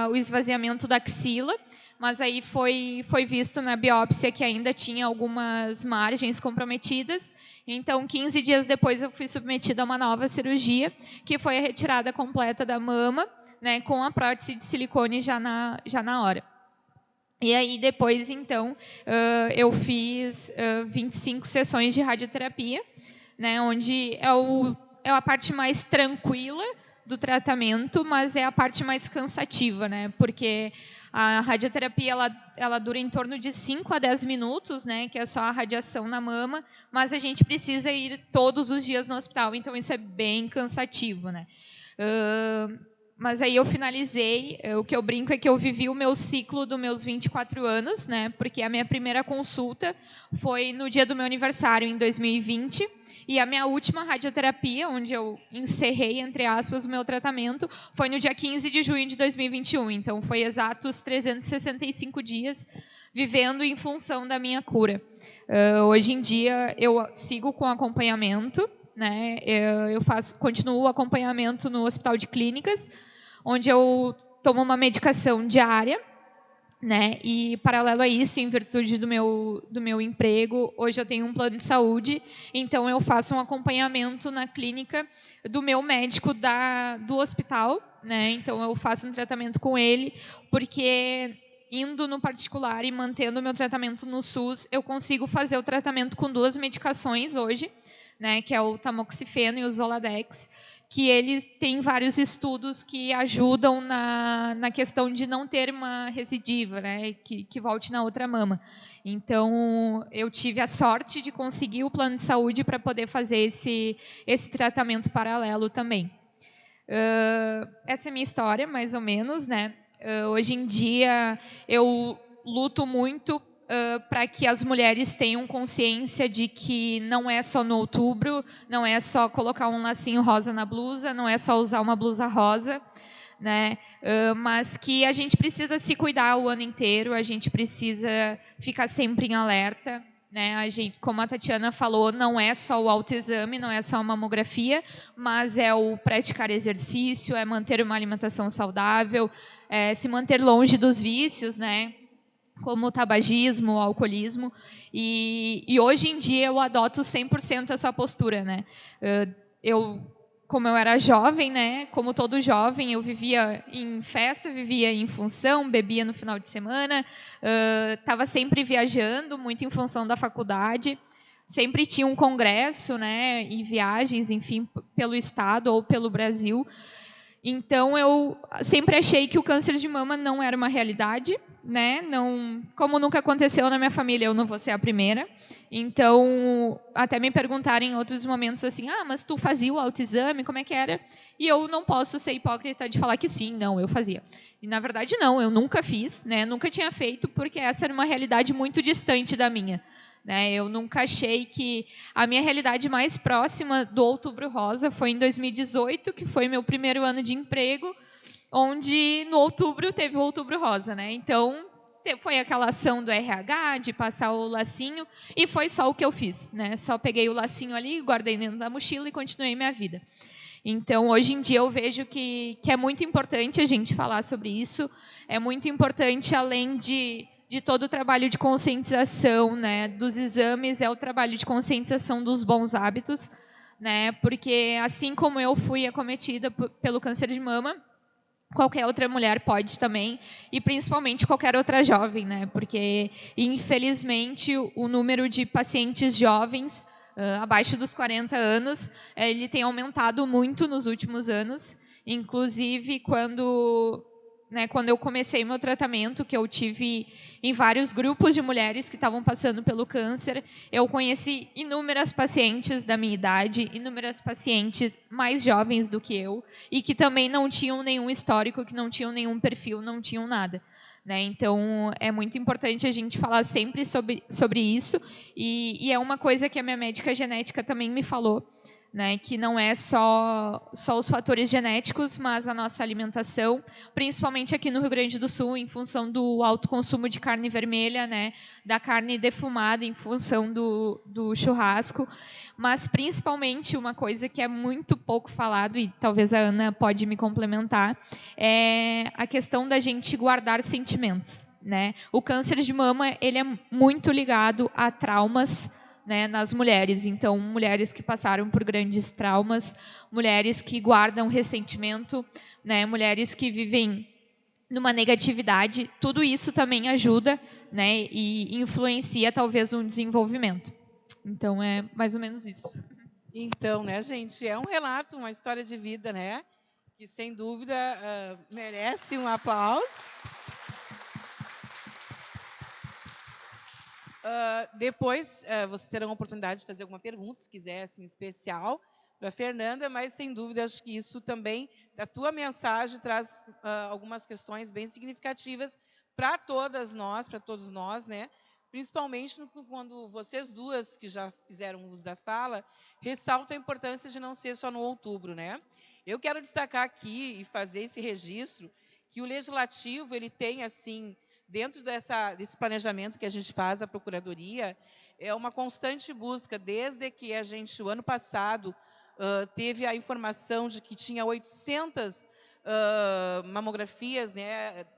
o esvaziamento da axila, mas aí foi visto na biópsia que ainda tinha algumas margens comprometidas. Então, 15 dias depois, eu fui submetida a uma nova cirurgia, que foi a retirada completa da mama, né, com a prótese de silicone já na hora. E aí, depois, então, eu fiz 25 sessões de radioterapia, né, onde é a parte mais tranquila do tratamento, mas é a parte mais cansativa, né, porque a radioterapia ela dura em torno de 5 a 10 minutos, né, que é só a radiação na mama, mas a gente precisa ir todos os dias no hospital, então isso é bem cansativo, né. Mas aí eu finalizei, o que eu brinco é que eu vivi o meu ciclo dos meus 24 anos, né? Porque a minha primeira consulta foi no dia do meu aniversário, em 2020, e a minha última radioterapia, onde eu encerrei, entre aspas, o meu tratamento, foi no dia 15 de junho de 2021. Então, foi exatos 365 dias vivendo em função da minha cura. Hoje em dia, eu sigo com acompanhamento, né? Eu continuo o acompanhamento no Hospital de Clínicas, onde eu tomo uma medicação diária, né? E, paralelo a isso, em virtude do meu emprego, hoje eu tenho um plano de saúde, então eu faço um acompanhamento na clínica do meu médico do hospital, né? Então eu faço um tratamento com ele, porque indo no particular e mantendo o meu tratamento no SUS, eu consigo fazer o tratamento com 2 medicações hoje, né, que é o tamoxifeno e o Zoladex, que ele tem vários estudos que ajudam na questão de não ter uma recidiva, né, que volte na outra mama. Então, eu tive a sorte de conseguir o plano de saúde para poder fazer esse tratamento paralelo também. Essa é a minha história, mais ou menos, né? Hoje em dia, eu luto muito para que as mulheres tenham consciência de que não é só no outubro, não é só colocar um lacinho rosa na blusa, não é só usar uma blusa rosa, né? Mas que a gente precisa se cuidar o ano inteiro, a gente precisa ficar sempre em alerta, né? A gente, como a Tatiana falou, não é só o autoexame, não é só a mamografia, mas é o praticar exercício, é manter uma alimentação saudável, é se manter longe dos vícios, né? Como o tabagismo, o alcoolismo, e hoje em dia eu adoto 100% essa postura, né? Como eu era jovem, né? Como todo jovem, eu vivia em festa, vivia em função, bebia no final de semana, estava sempre viajando, muito em função da faculdade, sempre tinha um congresso, né? E viagens, enfim, pelo estado ou pelo Brasil. Então, eu sempre achei que o câncer de mama não era uma realidade, né? Não, como nunca aconteceu na minha família, eu não vou ser a primeira. Então, até me perguntaram em outros momentos assim, mas tu fazia o autoexame, como é que era? E eu não posso ser hipócrita de falar que sim, não, eu fazia. E, na verdade, não, eu nunca fiz, né? Nunca tinha feito, porque essa era uma realidade muito distante da minha. Né, eu nunca achei que... A minha realidade mais próxima do Outubro Rosa foi em 2018, que foi meu primeiro ano de emprego, onde no outubro teve o Outubro Rosa. Né? Então, foi aquela ação do RH, de passar o lacinho, e foi só o que eu fiz. Né? Só peguei o lacinho ali, guardei dentro da mochila e continuei minha vida. Então, hoje em dia, eu vejo que é muito importante a gente falar sobre isso, é muito importante, além de de todo o trabalho de conscientização, né, dos exames, é o trabalho de conscientização dos bons hábitos, né, porque assim como eu fui acometida pelo câncer de mama, qualquer outra mulher pode também, e principalmente qualquer outra jovem, né, porque infelizmente o número de pacientes jovens abaixo dos 40 anos, ele tem aumentado muito nos últimos anos. Inclusive, quando eu comecei meu tratamento, que eu tive em vários grupos de mulheres que estavam passando pelo câncer, eu conheci inúmeras pacientes da minha idade, inúmeras pacientes mais jovens do que eu, e que também não tinham nenhum histórico, que não tinham nenhum perfil, não tinham nada. Então, é muito importante a gente falar sempre sobre isso, e é uma coisa que a minha médica genética também me falou, que não é só os fatores genéticos, mas a nossa alimentação, principalmente aqui no Rio Grande do Sul, em função do alto consumo de carne vermelha, da carne defumada em função do churrasco, mas principalmente uma coisa que é muito pouco falado, e talvez a Ana pode me complementar, é a questão da gente guardar sentimentos. O câncer de mama, ele é muito ligado a traumas, nas mulheres. Então, mulheres que passaram por grandes traumas, mulheres que guardam ressentimento, mulheres que vivem numa negatividade, tudo isso também ajuda, e influencia talvez um desenvolvimento. Então, é mais ou menos isso. Então, gente, é um relato, uma história de vida, que sem dúvida merece um aplauso. Depois, vocês terão a oportunidade de fazer alguma pergunta, se quiser, assim, especial, para a Fernanda, mas, sem dúvida, acho que isso também, da tua mensagem, traz algumas questões bem significativas para todos nós, principalmente quando vocês duas, que já fizeram uso da fala, ressaltam a importância de não ser só no outubro. Eu quero destacar aqui e fazer esse registro, que o Legislativo ele tem, assim, dentro desse planejamento que a gente faz, a Procuradoria, é uma constante busca, desde que a gente, o ano passado, teve a informação de que tinha 800 mamografias,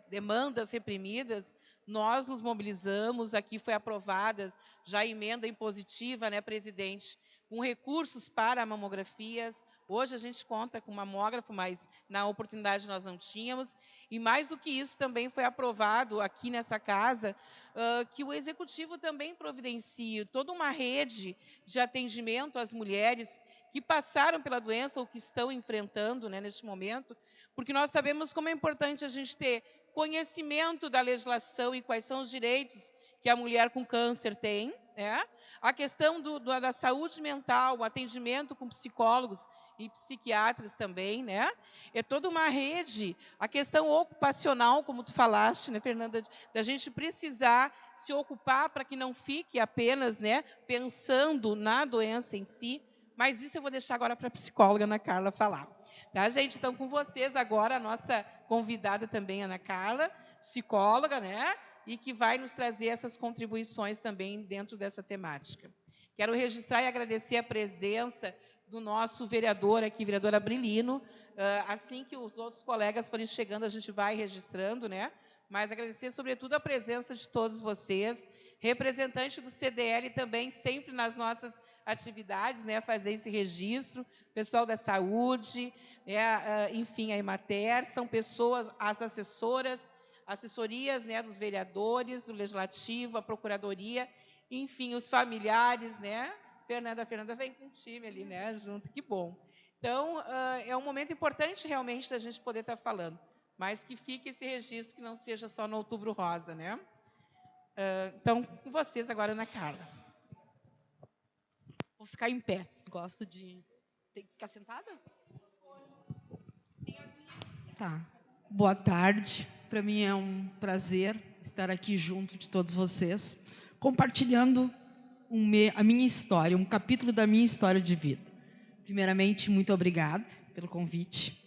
demandas reprimidas, nós nos mobilizamos, aqui foi aprovada já a emenda impositiva, presidente, com recursos para mamografias. Hoje a gente conta com mamógrafo, mas na oportunidade nós não tínhamos. E mais do que isso, também foi aprovado aqui nessa casa que o Executivo também providencie toda uma rede de atendimento às mulheres que passaram pela doença ou que estão enfrentando neste momento, porque nós sabemos como é importante a gente ter conhecimento da legislação e quais são os direitos que a mulher com câncer tem, a questão da saúde mental, o atendimento com psicólogos e psiquiatras também, é toda uma rede, a questão ocupacional, como tu falaste, Fernanda, da gente precisar se ocupar para que não fique apenas, pensando na doença em si, mas isso eu vou deixar agora para a psicóloga Ana Carla falar. Tá, gente? Então, com vocês agora, a nossa convidada também, Ana Carla, psicóloga, e que vai nos trazer essas contribuições também dentro dessa temática. Quero registrar e agradecer a presença do nosso vereador aqui, vereador Abrilino. Assim que os outros colegas forem chegando, a gente vai registrando, mas agradecer, sobretudo, a presença de todos vocês, representante do CDL também, sempre nas nossas atividades, fazer esse registro, pessoal da saúde, enfim, a Emater, são pessoas, as assessorias, dos vereadores, do Legislativo, a Procuradoria, enfim, os familiares, Fernanda vem com o time ali, junto, que bom. Então, é um momento importante realmente da gente poder estar falando, mas que fique esse registro, que não seja só no Outubro Rosa, Então, com vocês agora, Ana Carla. Vou ficar em pé. Gosto de... Tem que ficar sentada? Tá. Boa tarde. Para mim é um prazer estar aqui junto de todos vocês, compartilhando a minha história, um capítulo da minha história de vida. Primeiramente, muito obrigada pelo convite.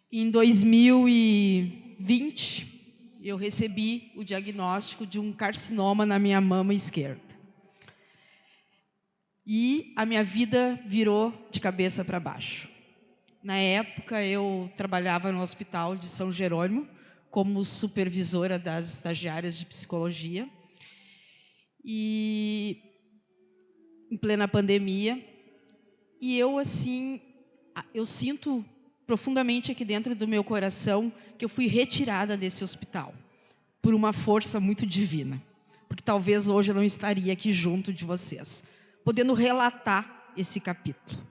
Em 2020, eu recebi o diagnóstico de um carcinoma na minha mama esquerda. E a minha vida virou de cabeça para baixo. Na época, eu trabalhava no Hospital de São Jerônimo como supervisora das estagiárias de psicologia. E em plena pandemia, e eu assim, eu sinto profundamente aqui dentro do meu coração que eu fui retirada desse hospital por uma força muito divina, porque talvez hoje eu não estaria aqui junto de vocês, podendo relatar esse capítulo.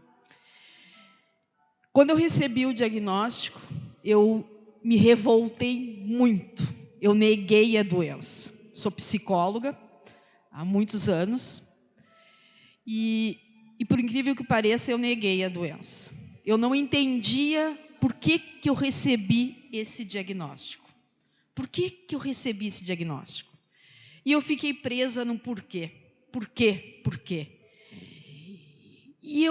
Quando eu recebi o diagnóstico, eu me revoltei muito, eu neguei a doença. Sou psicóloga há muitos anos e por incrível que pareça, eu neguei a doença. Eu não entendia por que eu recebi esse diagnóstico. Por que eu recebi esse diagnóstico? E eu fiquei presa no porquê. Por quê? Por quê? E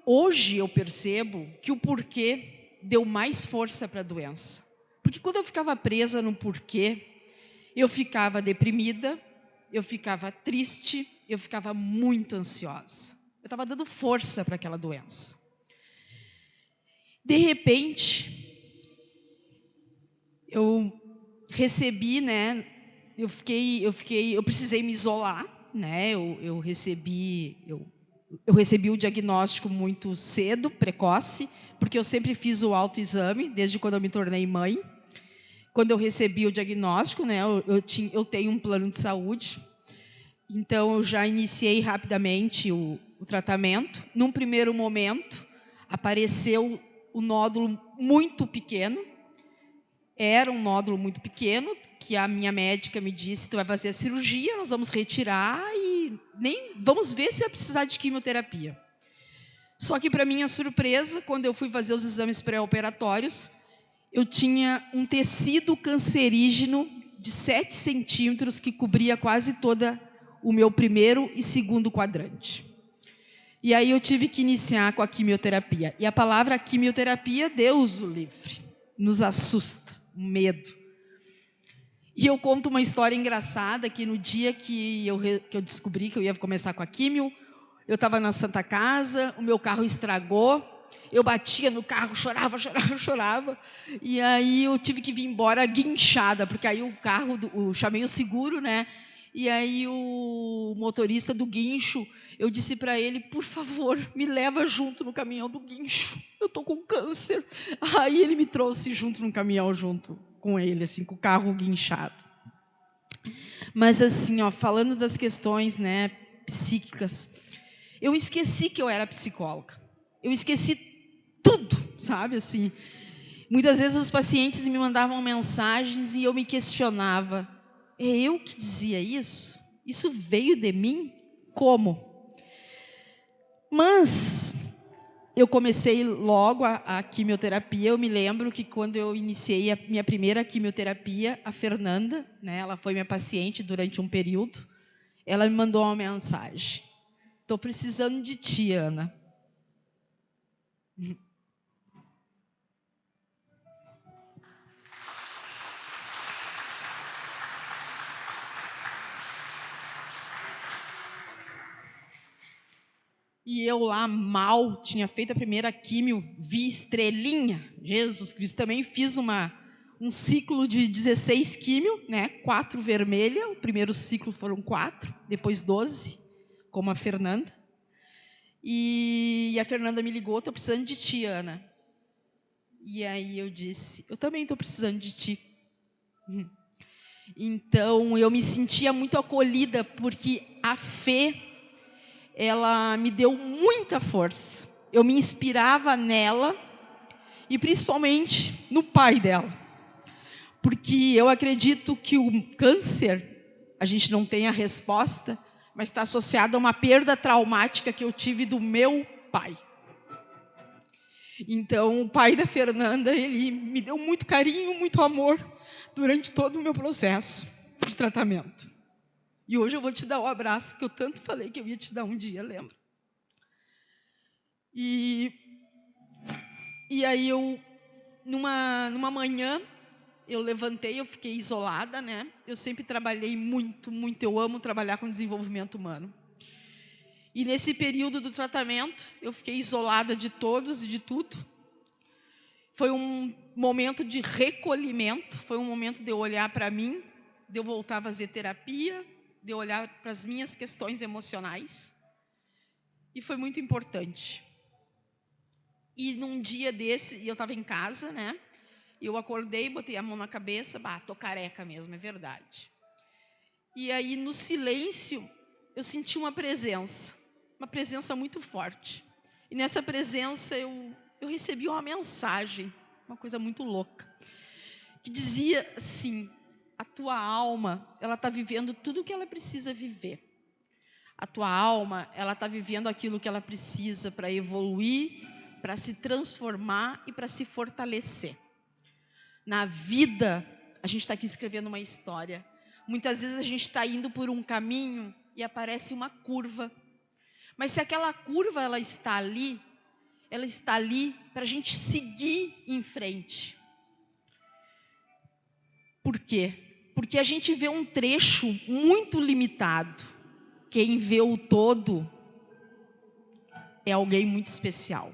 hoje eu percebo que o porquê deu mais força para a doença. Porque quando eu ficava presa no porquê, eu ficava deprimida, eu ficava triste, eu ficava muito ansiosa. Eu estava dando força para aquela doença. De repente, eu recebi, né? Eu precisei me isolar, né? Eu recebi o diagnóstico muito cedo, precoce, porque eu sempre fiz o autoexame desde quando eu me tornei mãe. Quando eu recebi o diagnóstico, né? Eu tenho um plano de saúde, então eu já iniciei rapidamente o tratamento. Num primeiro momento, apareceu um nódulo muito pequeno. Era um nódulo muito pequeno, que a minha médica me disse: tu vai fazer a cirurgia, nós vamos retirar e nem vamos ver se vai precisar de quimioterapia. Só que, para minha surpresa, quando eu fui fazer os exames pré-operatórios, eu tinha um tecido cancerígeno de 7 centímetros que cobria quase toda o meu primeiro e segundo quadrante. E aí eu tive que iniciar com a quimioterapia. E a palavra quimioterapia, Deus o livre, nos assusta, um medo. E eu conto uma história engraçada, que no dia que eu descobri que eu ia começar com a quimio, eu estava na Santa Casa, o meu carro estragou, eu batia no carro, chorava, e aí eu tive que vir embora guinchada, porque aí o carro, chamei o seguro, né? E aí o motorista do guincho, eu disse para ele: por favor, me leva junto no caminhão do guincho, eu estou com câncer. Aí ele me trouxe junto no caminhão, junto com ele, assim, com o carro guinchado. Mas assim, falando das questões, né, psíquicas, eu esqueci que eu era psicóloga. Eu esqueci tudo, sabe, assim. Muitas vezes os pacientes me mandavam mensagens e eu me questionava: é eu que dizia isso? Isso veio de mim? Como? Mas eu comecei logo a quimioterapia. Eu me lembro que quando eu iniciei a minha primeira quimioterapia, a Fernanda, né, ela foi minha paciente durante um período, ela me mandou uma mensagem: estou precisando de ti, Ana. E eu lá mal, tinha feito a primeira químio, vi estrelinha, Jesus Cristo. Também fiz um ciclo de 16 químio, né? 4 vermelha, o primeiro ciclo foram 4, depois 12, como a Fernanda. E a Fernanda me ligou: estou precisando de ti, Ana. E aí eu disse: eu também estou precisando de ti. Então eu me sentia muito acolhida, porque a fé, ela me deu muita força. Eu me inspirava nela e principalmente no pai dela. Porque eu acredito que o câncer, a gente não tem a resposta, mas está associado a uma perda traumática que eu tive do meu pai. Então, o pai da Fernanda, ele me deu muito carinho, muito amor durante todo o meu processo de tratamento. E hoje eu vou te dar o abraço que eu tanto falei que eu ia te dar um dia, lembra? E aí eu, numa manhã, eu levantei, eu fiquei isolada, né? Eu sempre trabalhei muito, eu amo trabalhar com desenvolvimento humano. E nesse período do tratamento, eu fiquei isolada de todos e de tudo. Foi um momento de recolhimento, foi um momento de eu olhar para mim, de eu voltar a fazer terapia, de eu olhar para as minhas questões emocionais. E foi muito importante. E num dia desse, eu estava em casa, né? Eu acordei, botei a mão na cabeça, tô careca mesmo, é verdade. E aí, no silêncio, eu senti uma presença muito forte. E nessa presença eu recebi uma mensagem, uma coisa muito louca, que dizia assim: a tua alma, ela está vivendo tudo o que ela precisa viver. A tua alma, ela está vivendo aquilo que ela precisa para evoluir, para se transformar e para se fortalecer. Na vida, a gente está aqui escrevendo uma história. Muitas vezes a gente está indo por um caminho e aparece uma curva. Mas se aquela curva ela está ali para a gente seguir em frente. Por quê? Porque a gente vê um trecho muito limitado. Quem vê o todo é alguém muito especial.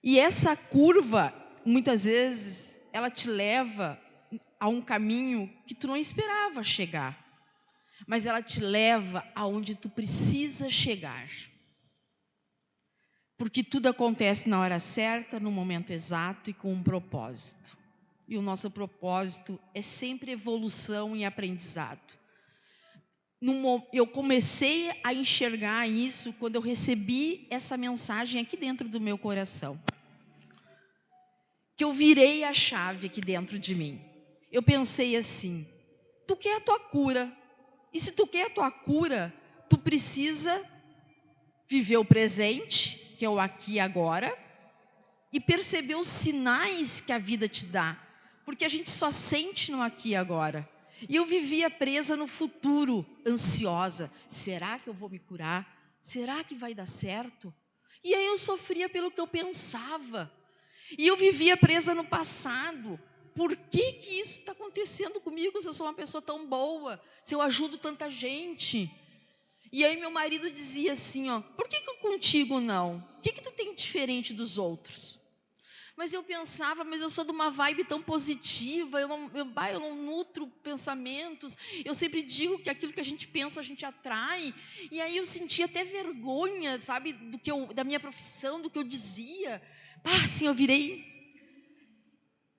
E essa curva, muitas vezes, ela te leva a um caminho que tu não esperava chegar. Mas ela te leva aonde tu precisa chegar. Porque tudo acontece na hora certa, no momento exato e com um propósito. E o nosso propósito é sempre evolução e aprendizado. Eu comecei a enxergar isso quando eu recebi essa mensagem aqui dentro do meu coração. Que eu virei a chave aqui dentro de mim. Eu pensei assim: tu quer a tua cura. E se tu quer a tua cura, tu precisa viver o presente, que é o aqui e agora, e perceber os sinais que a vida te dá. Porque a gente só sente no aqui e agora. E eu vivia presa no futuro, ansiosa. Será que eu vou me curar? Será que vai dar certo? E aí eu sofria pelo que eu pensava. E eu vivia presa no passado. Por que que isso está acontecendo comigo se eu sou uma pessoa tão boa? Se eu ajudo tanta gente? E aí meu marido dizia assim, por que contigo não? O que tu tem diferente dos outros? Mas eu pensava, mas eu sou de uma vibe tão positiva, eu não nutro pensamentos, eu sempre digo que aquilo que a gente pensa, a gente atrai. E aí eu sentia até vergonha, sabe, da minha profissão, do que eu dizia. Assim, eu virei.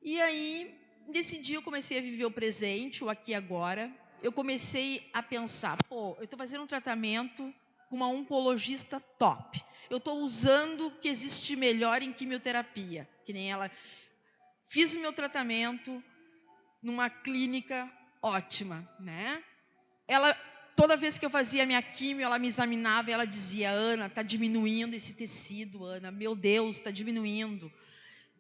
E aí, nesse dia eu comecei a viver o presente, o aqui e agora. Eu comecei a pensar, eu estou fazendo um tratamento com uma oncologista top. Eu estou usando o que existe melhor em quimioterapia, que nem ela. Fiz o meu tratamento numa clínica ótima, né? Ela, toda vez que eu fazia a minha quimio, ela me examinava e ela dizia: Ana, está diminuindo esse tecido, Ana, meu Deus, está diminuindo.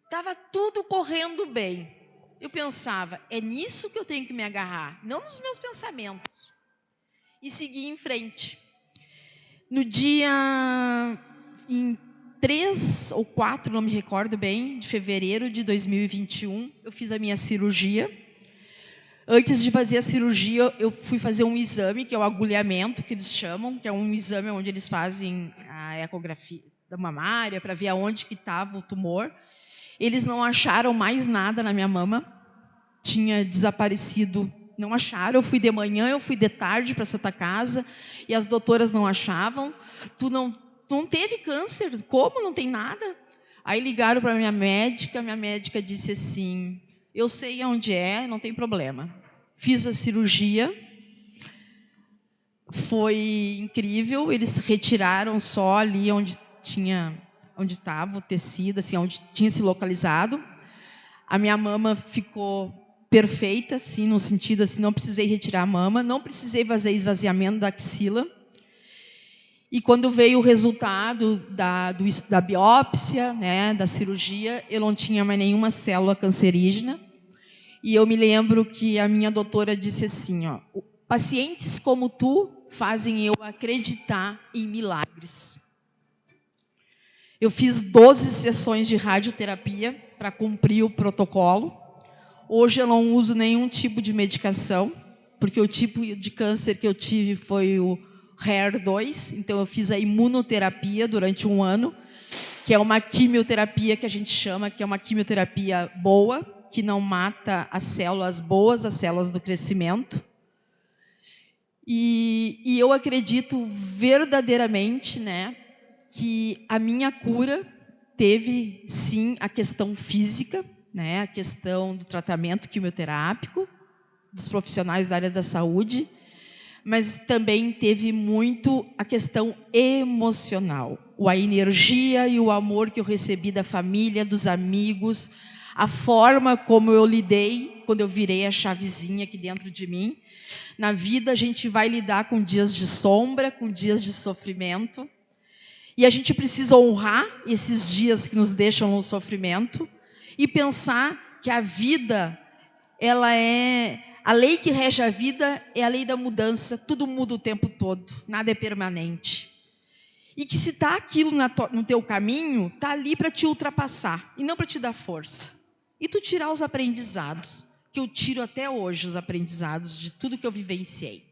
Estava tudo correndo bem. Eu pensava, é nisso que eu tenho que me agarrar, não nos meus pensamentos. E segui em frente. No dia, em 3 ou 4, não me recordo bem, de fevereiro de 2021, eu fiz a minha cirurgia. Antes de fazer a cirurgia, eu fui fazer um exame, que é o agulhamento, que eles chamam, que é um exame onde eles fazem a ecografia da mamária, para ver aonde que estava o tumor. Eles não acharam mais nada na minha mama, tinha desaparecido, não acharam. Eu fui de manhã, eu fui de tarde para a Santa Casa, e as doutoras não achavam. Tu não teve câncer, como? Não tem nada? Aí ligaram para a minha médica disse assim, eu sei onde é, não tem problema. Fiz a cirurgia, foi incrível, eles retiraram só ali onde estava o tecido, assim, onde tinha se localizado. A minha mama ficou perfeita, assim, no sentido assim, não precisei retirar a mama, não precisei fazer esvaziamento da axila. E quando veio o resultado da biópsia, né, da cirurgia, eu não tinha mais nenhuma célula cancerígena. E eu me lembro que a minha doutora disse assim, pacientes como tu fazem eu acreditar em milagres. Eu fiz 12 sessões de radioterapia para cumprir o protocolo. Hoje eu não uso nenhum tipo de medicação, porque o tipo de câncer que eu tive foi o HER2, então eu fiz a imunoterapia durante 1 ano, que é uma quimioterapia que a gente chama, que é uma quimioterapia boa, que não mata as células boas, as células do crescimento. E eu acredito verdadeiramente, né, que a minha cura teve, sim, a questão física, né, a questão do tratamento quimioterápico, dos profissionais da área da saúde, mas também teve muito a questão emocional, a energia e o amor que eu recebi da família, dos amigos, a forma como eu lidei quando eu virei a chavezinha aqui dentro de mim. Na vida a gente vai lidar com dias de sombra, com dias de sofrimento, e a gente precisa honrar esses dias que nos deixam no sofrimento e pensar que a vida, ela é... A lei que rege a vida é a lei da mudança, tudo muda o tempo todo, nada é permanente. E que se está aquilo no teu caminho, está ali para te ultrapassar e não para te dar força. E tu tirar os aprendizados, que eu tiro até hoje os aprendizados de tudo que eu vivenciei.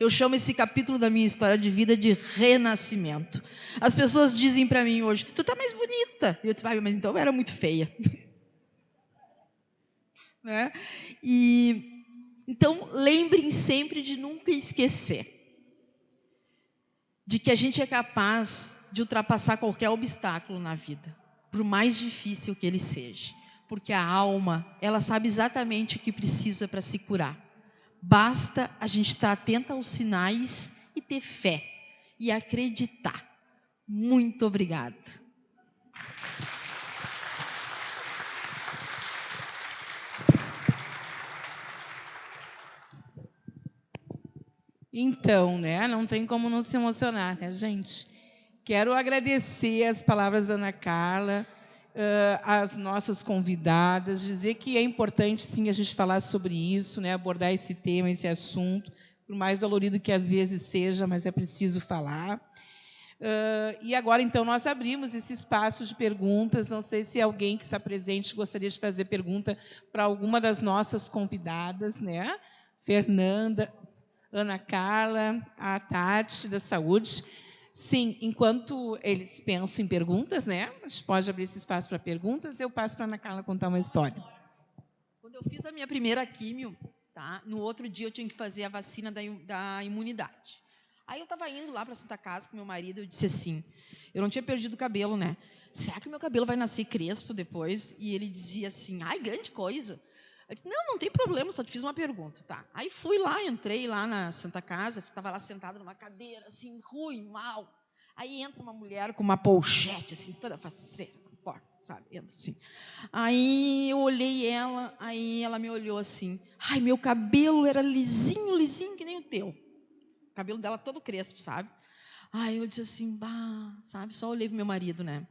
Eu chamo esse capítulo da minha história de vida de renascimento. As pessoas dizem para mim hoje, tu está mais bonita. E eu disse, mas então eu era muito feia. Né? Então, lembrem sempre de nunca esquecer de que a gente é capaz de ultrapassar qualquer obstáculo na vida, por mais difícil que ele seja. Porque a alma, ela sabe exatamente o que precisa para se curar. Basta a gente estar atenta aos sinais e ter fé e acreditar. Muito obrigada. Então, né, não tem como não se emocionar, né, gente? Quero agradecer as palavras da Ana Carla, as nossas convidadas, dizer que é importante, sim, a gente falar sobre isso, né, abordar esse tema, esse assunto, por mais dolorido que às vezes seja, mas é preciso falar. E agora, então, nós abrimos esse espaço de perguntas. Não sei se alguém que está presente gostaria de fazer pergunta para alguma das nossas convidadas, né? Fernanda, Ana Carla, a Tati da Saúde. Sim, enquanto eles pensam em perguntas, né? A gente pode abrir esse espaço para perguntas. Eu passo para a Ana Carla contar uma história. Quando eu fiz a minha primeira químio, tá? No outro dia eu tinha que fazer a vacina da imunidade. Aí eu estava indo lá para Santa Casa com meu marido, eu disse assim, eu não tinha perdido o cabelo, né? Será que o meu cabelo vai nascer crespo depois? E ele dizia assim, ai, grande coisa. Eu disse, não tem problema, só te fiz uma pergunta, tá? Aí fui lá, entrei lá na Santa Casa, estava lá sentada numa cadeira, assim, ruim, mal. Aí entra uma mulher com uma pochete, assim, toda faceira na porta, sabe? Entra assim. Aí eu olhei ela, aí ela me olhou assim, ai, meu cabelo era lisinho, lisinho, que nem o teu. O cabelo dela todo crespo, sabe? Aí eu disse assim, bah, sabe? Só olhei pro meu marido, né?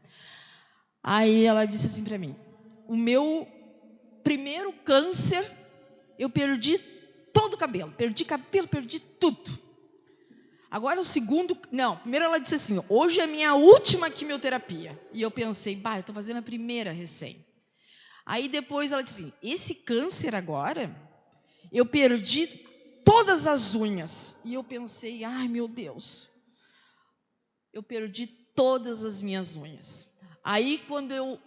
Aí ela disse assim para mim, o meu primeiro câncer, eu perdi todo o cabelo, perdi tudo. Agora o segundo, não, primeiro ela disse assim, hoje é a minha última quimioterapia. E eu pensei, bah, eu estou fazendo a primeira recém. Aí depois ela disse assim, esse câncer agora, eu perdi todas as unhas. E eu pensei, ai meu Deus, eu perdi todas as minhas unhas. Aí quando eu,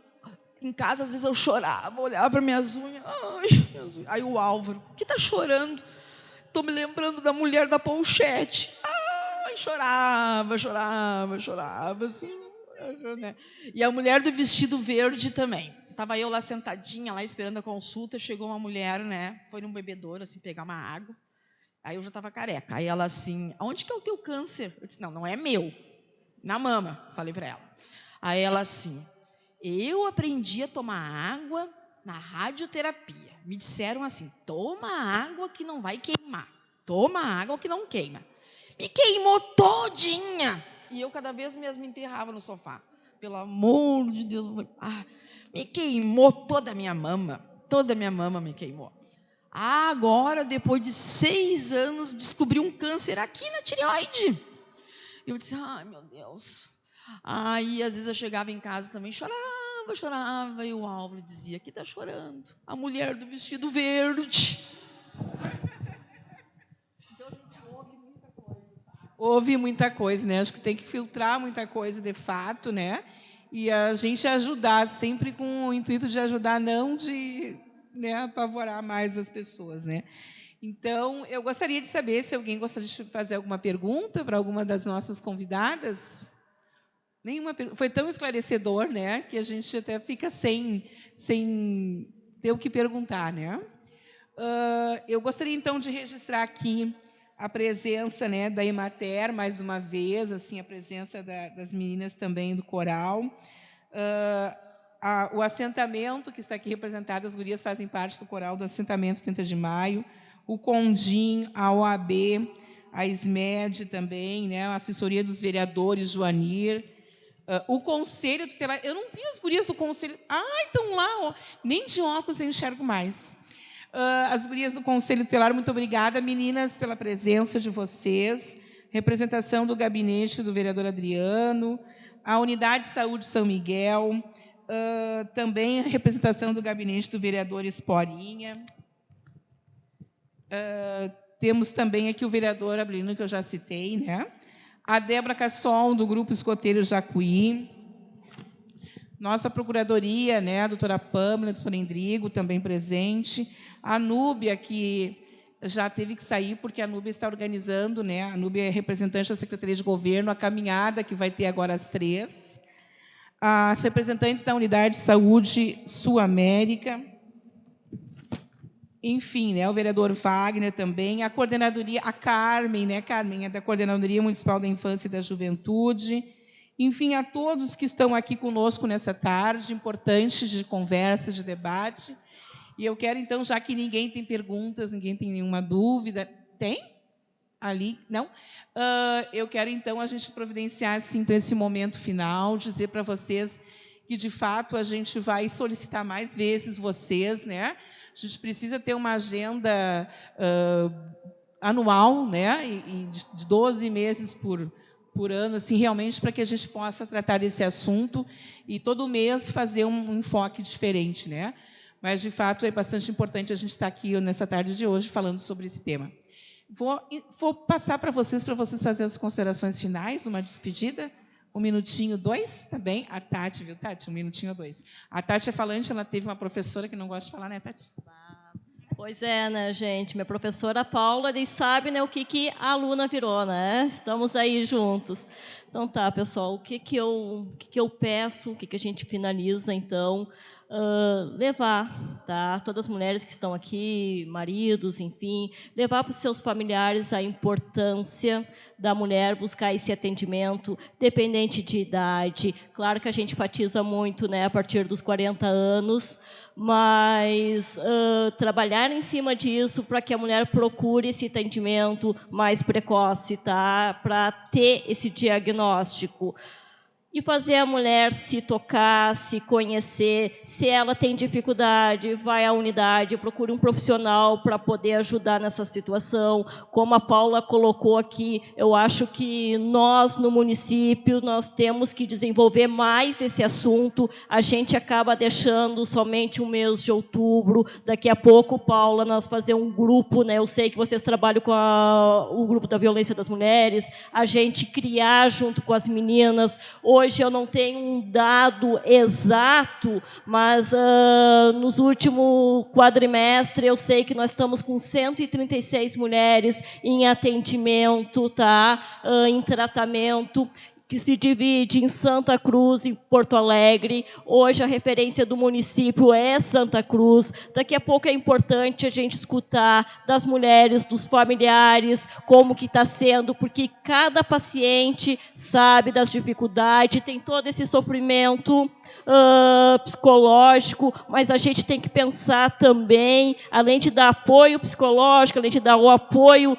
em casa, às vezes eu chorava, olhava para minhas unhas, ai, minhas unhas. Aí o Álvaro, que está chorando? Estou me lembrando da mulher da pochete. Ai, chorava, assim, né? E a mulher do vestido verde também. Estava eu lá sentadinha, lá esperando a consulta, chegou uma mulher, né? Foi num bebedouro, assim, pegar uma água. Aí eu já estava careca. Aí ela assim, aonde que é o teu câncer? Eu disse, não é meu. Na mama, falei para ela. Aí ela assim, eu aprendi a tomar água na radioterapia. Me disseram assim, toma água que não vai queimar. Toma água que não queima. Me queimou todinha. E eu cada vez mesmo me enterrava no sofá. Pelo amor de Deus. Me queimou toda a minha mama. Toda a minha mama me queimou. Agora, depois de 6 anos, descobri um câncer aqui na tireoide. Eu disse, ai meu Deus. Aí às vezes eu chegava em casa também, chorava. E o Álvaro dizia, que está chorando? A mulher do vestido verde. Então a gente ouve muita coisa. Ouve muita coisa, né? Acho que tem que filtrar muita coisa de fato, né? e a gente ajudar, sempre com o intuito de ajudar, não de, né, apavorar mais as pessoas, né? Então, eu gostaria de saber se alguém gostaria de fazer alguma pergunta para alguma das nossas convidadas. Nenhuma pergunta. Foi tão esclarecedor, né, que a gente até fica sem ter o que perguntar, né? Eu gostaria, então, de registrar aqui a presença, né, da Emater, mais uma vez, assim, a presença das meninas também do coral. O assentamento que está aqui representado, as gurias fazem parte do coral do assentamento 30 de maio, o CONDIM, a OAB, a SMED também, né, a assessoria dos vereadores, Joanir, o Conselho Tutelar. Eu não vi as gurias do Conselho. Estão lá, ó. Nem de óculos eu enxergo mais. As gurias do Conselho Tutelar, muito obrigada, meninas, pela presença de vocês. Representação do gabinete do vereador Adriano, a Unidade de Saúde São Miguel, também a representação do gabinete do vereador Esporinha. Temos também aqui o vereador Abelino, que eu já citei, né? A Débora Cassol, do Grupo Escoteiro Jacuí. Nossa procuradoria, né? A doutora Pâmela, a doutora Endrigo, também presente. A Núbia, que já teve que sair, porque a Núbia está organizando, né? A Núbia é representante da Secretaria de Governo, a caminhada que vai ter agora às 3. As representantes da Unidade de Saúde Sul-América. Enfim, né, o vereador Wagner também, a coordenadoria, a Carmen, né, Carmen é da Coordenadoria Municipal da Infância e da Juventude. Enfim, a todos que estão aqui conosco nessa tarde, importante de conversa, de debate. E eu quero, então, já que ninguém tem perguntas, ninguém tem nenhuma dúvida... Tem? Ali? Não? Eu quero, então, a gente providenciar, assim, então, esse momento final, dizer para vocês que, de fato, a gente vai solicitar mais vezes vocês, né? A gente precisa ter uma agenda anual, né? E de 12 meses por ano, assim, realmente, para que a gente possa tratar desse assunto e todo mês fazer um enfoque diferente, né? Mas, de fato, é bastante importante a gente estar aqui nessa tarde de hoje falando sobre esse tema. Vou passar para vocês fazerem as considerações finais, uma despedida. 1 minutinho, 2, tá bem? A Tati, viu, Tati? 1 minutinho, 2. A Tati é falante, ela teve uma professora que não gosta de falar, né, Tati? Pois é, né, gente? Minha professora Paula nem sabe, né, o que a aluna virou, né? Estamos aí juntos. Então tá, pessoal, o que eu peço, o que a gente finaliza, então, levar, tá? Todas as mulheres que estão aqui, maridos, enfim, levar para os seus familiares a importância da mulher buscar esse atendimento, dependente de idade. Claro que a gente enfatiza muito, né, a partir dos 40 anos, mas trabalhar em cima disso para que a mulher procure esse atendimento mais precoce, tá? Para ter esse diagnóstico. E fazer a mulher se tocar, se conhecer. Se ela tem dificuldade, vai à unidade, procure um profissional para poder ajudar nessa situação. Como a Paula colocou aqui, eu acho que nós, no município, nós temos que desenvolver mais esse assunto. A gente acaba deixando somente o mês de outubro. Daqui a pouco, Paula, nós fazer um grupo, né? Eu sei que vocês trabalham com o grupo da violência das mulheres. A gente criar junto com as meninas. Hoje eu não tenho um dado exato, mas nos últimos quadrimestre eu sei que nós estamos com 136 mulheres em atendimento, tá? Em tratamento, que se divide em Santa Cruz e Porto Alegre. Hoje a referência do município é Santa Cruz. Daqui a pouco é importante a gente escutar das mulheres, dos familiares, como que está sendo, porque cada paciente sabe das dificuldades, tem todo esse sofrimento psicológico, mas a gente tem que pensar também, além de dar apoio psicológico, além de dar o apoio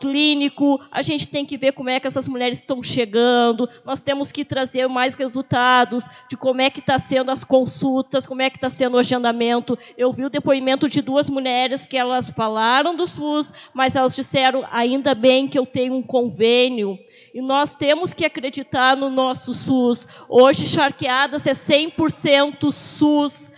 clínico, a gente tem que ver como é que essas mulheres estão chegando. Nós temos que trazer mais resultados de como é que está sendo as consultas, como é que está sendo o agendamento. Eu vi o depoimento de 2 mulheres que elas falaram do SUS, mas elas disseram, ainda bem que eu tenho um convênio. E nós temos que acreditar no nosso SUS. Hoje, Charqueadas é 100% SUS.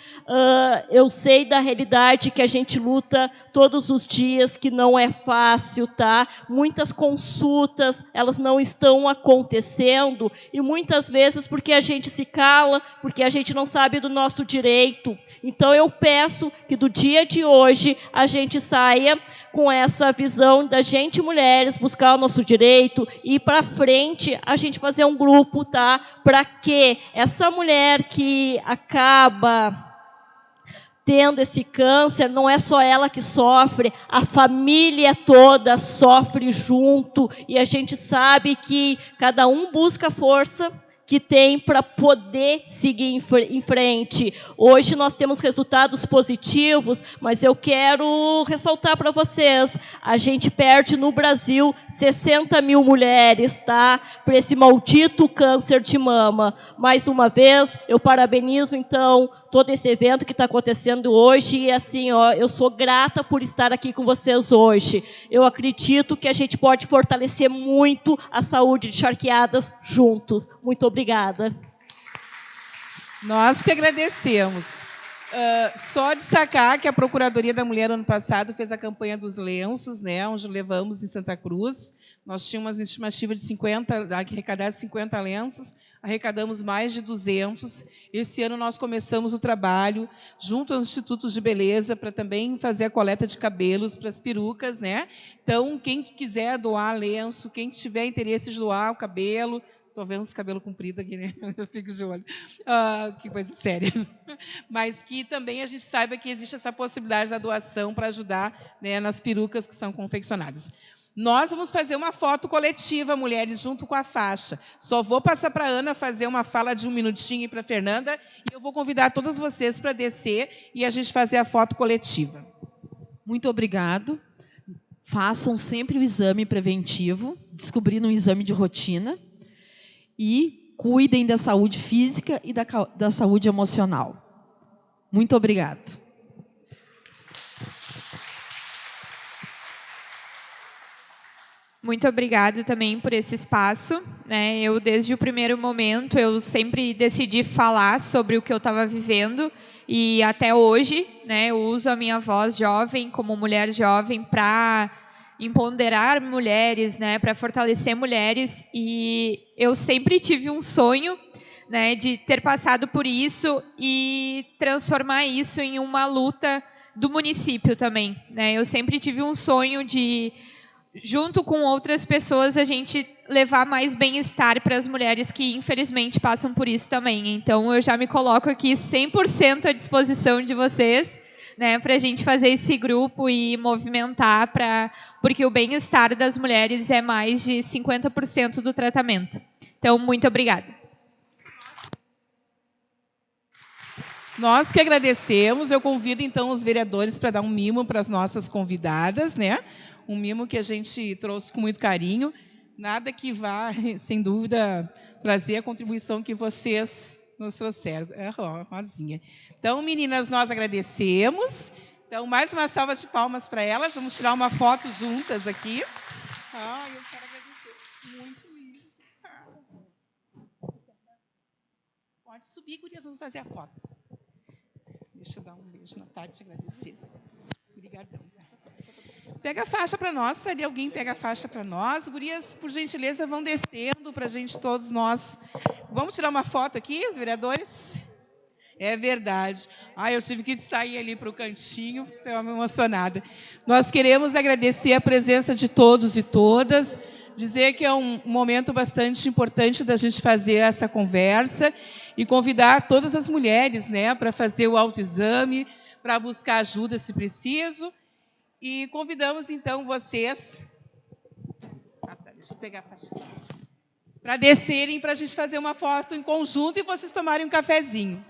Eu sei da realidade que a gente luta todos os dias, que não é fácil, tá? Muitas consultas, elas não estão acontecendo, e muitas vezes porque a gente se cala, porque a gente não sabe do nosso direito. Então eu peço que do dia de hoje a gente saia com essa visão da gente, mulheres, buscar o nosso direito e ir para frente, a gente fazer um grupo, tá? Para que essa mulher que acaba tendo esse câncer, não é só ela que sofre, a família toda sofre junto, e a gente sabe que cada um busca a força que tem para poder seguir em frente. Hoje nós temos resultados positivos, mas eu quero ressaltar para vocês, a gente perde no Brasil 60 mil mulheres, tá? Para esse maldito câncer de mama. Mais uma vez, eu parabenizo, então, todo esse evento que está acontecendo hoje, e assim, ó, eu sou grata por estar aqui com vocês hoje. Eu acredito que a gente pode fortalecer muito a saúde de Charqueadas juntos. Muito obrigada. Nós que agradecemos. Só destacar que a Procuradoria da Mulher, ano passado, fez a campanha dos lenços, né, onde levamos em Santa Cruz. Nós tínhamos uma estimativa de arrecadar 50 lenços, arrecadamos mais de 200. Esse ano nós começamos o trabalho junto aos institutos de beleza para também fazer a coleta de cabelos para as perucas, né? Então, quem quiser doar lenço, quem tiver interesse de doar o cabelo, estou vendo os cabelos compridos aqui, né? Eu fico de olho. Que coisa séria. Mas que também a gente saiba que existe essa possibilidade da doação para ajudar, né, nas perucas que são confeccionadas. Nós vamos fazer uma foto coletiva, mulheres, junto com a faixa. Só vou passar para a Ana fazer uma fala de 1 minutinho e para a Fernanda, e eu vou convidar todas vocês para descer e a gente fazer a foto coletiva. Muito obrigado. Façam sempre o exame preventivo, descobrindo um exame de rotina, e cuidem da saúde física e da saúde emocional. Muito obrigada. Muito obrigada também por esse espaço, né? Eu, desde o primeiro momento, eu sempre decidi falar sobre o que eu estava vivendo, e até hoje, né, eu uso a minha voz jovem, como mulher jovem, para empoderar mulheres, né, para fortalecer mulheres, e eu sempre tive um sonho, né, de ter passado por isso e transformar isso em uma luta do município também, né? Eu sempre tive um sonho de, junto com outras pessoas, a gente levar mais bem-estar para as mulheres que, infelizmente, passam por isso também. Então, eu já me coloco aqui 100% à disposição de vocês, né, para a gente fazer esse grupo e movimentar, porque o bem-estar das mulheres é mais de 50% do tratamento. Então, muito obrigada. Nós que agradecemos. Eu convido, então, os vereadores para dar um mimo para as nossas convidadas, né? Um mimo que a gente trouxe com muito carinho. Nada que vá, sem dúvida, trazer a contribuição que vocês nos trouxeram. Rosinha. Então, meninas, nós agradecemos. Então, mais uma salva de palmas para elas. Vamos tirar uma foto juntas aqui. Eu quero agradecer. Muito lindo. Pode subir, gurias, vamos fazer a foto. Deixa eu dar um beijo na Tati e agradecer. Obrigadão. Pega a faixa para nós, se ali alguém pega a faixa para nós. Gurias, por gentileza, vão descendo para a gente, todos nós. Vamos tirar uma foto aqui, os vereadores? É verdade. Eu tive que sair ali para o cantinho, estou emocionada. Nós queremos agradecer a presença de todos e todas, dizer que é um momento bastante importante da gente fazer essa conversa e convidar todas as mulheres, né, para fazer o autoexame, para buscar ajuda se preciso. E convidamos, então, vocês... deixa eu pegar a faixa. Para descerem, para a gente fazer uma foto em conjunto e vocês tomarem um cafezinho.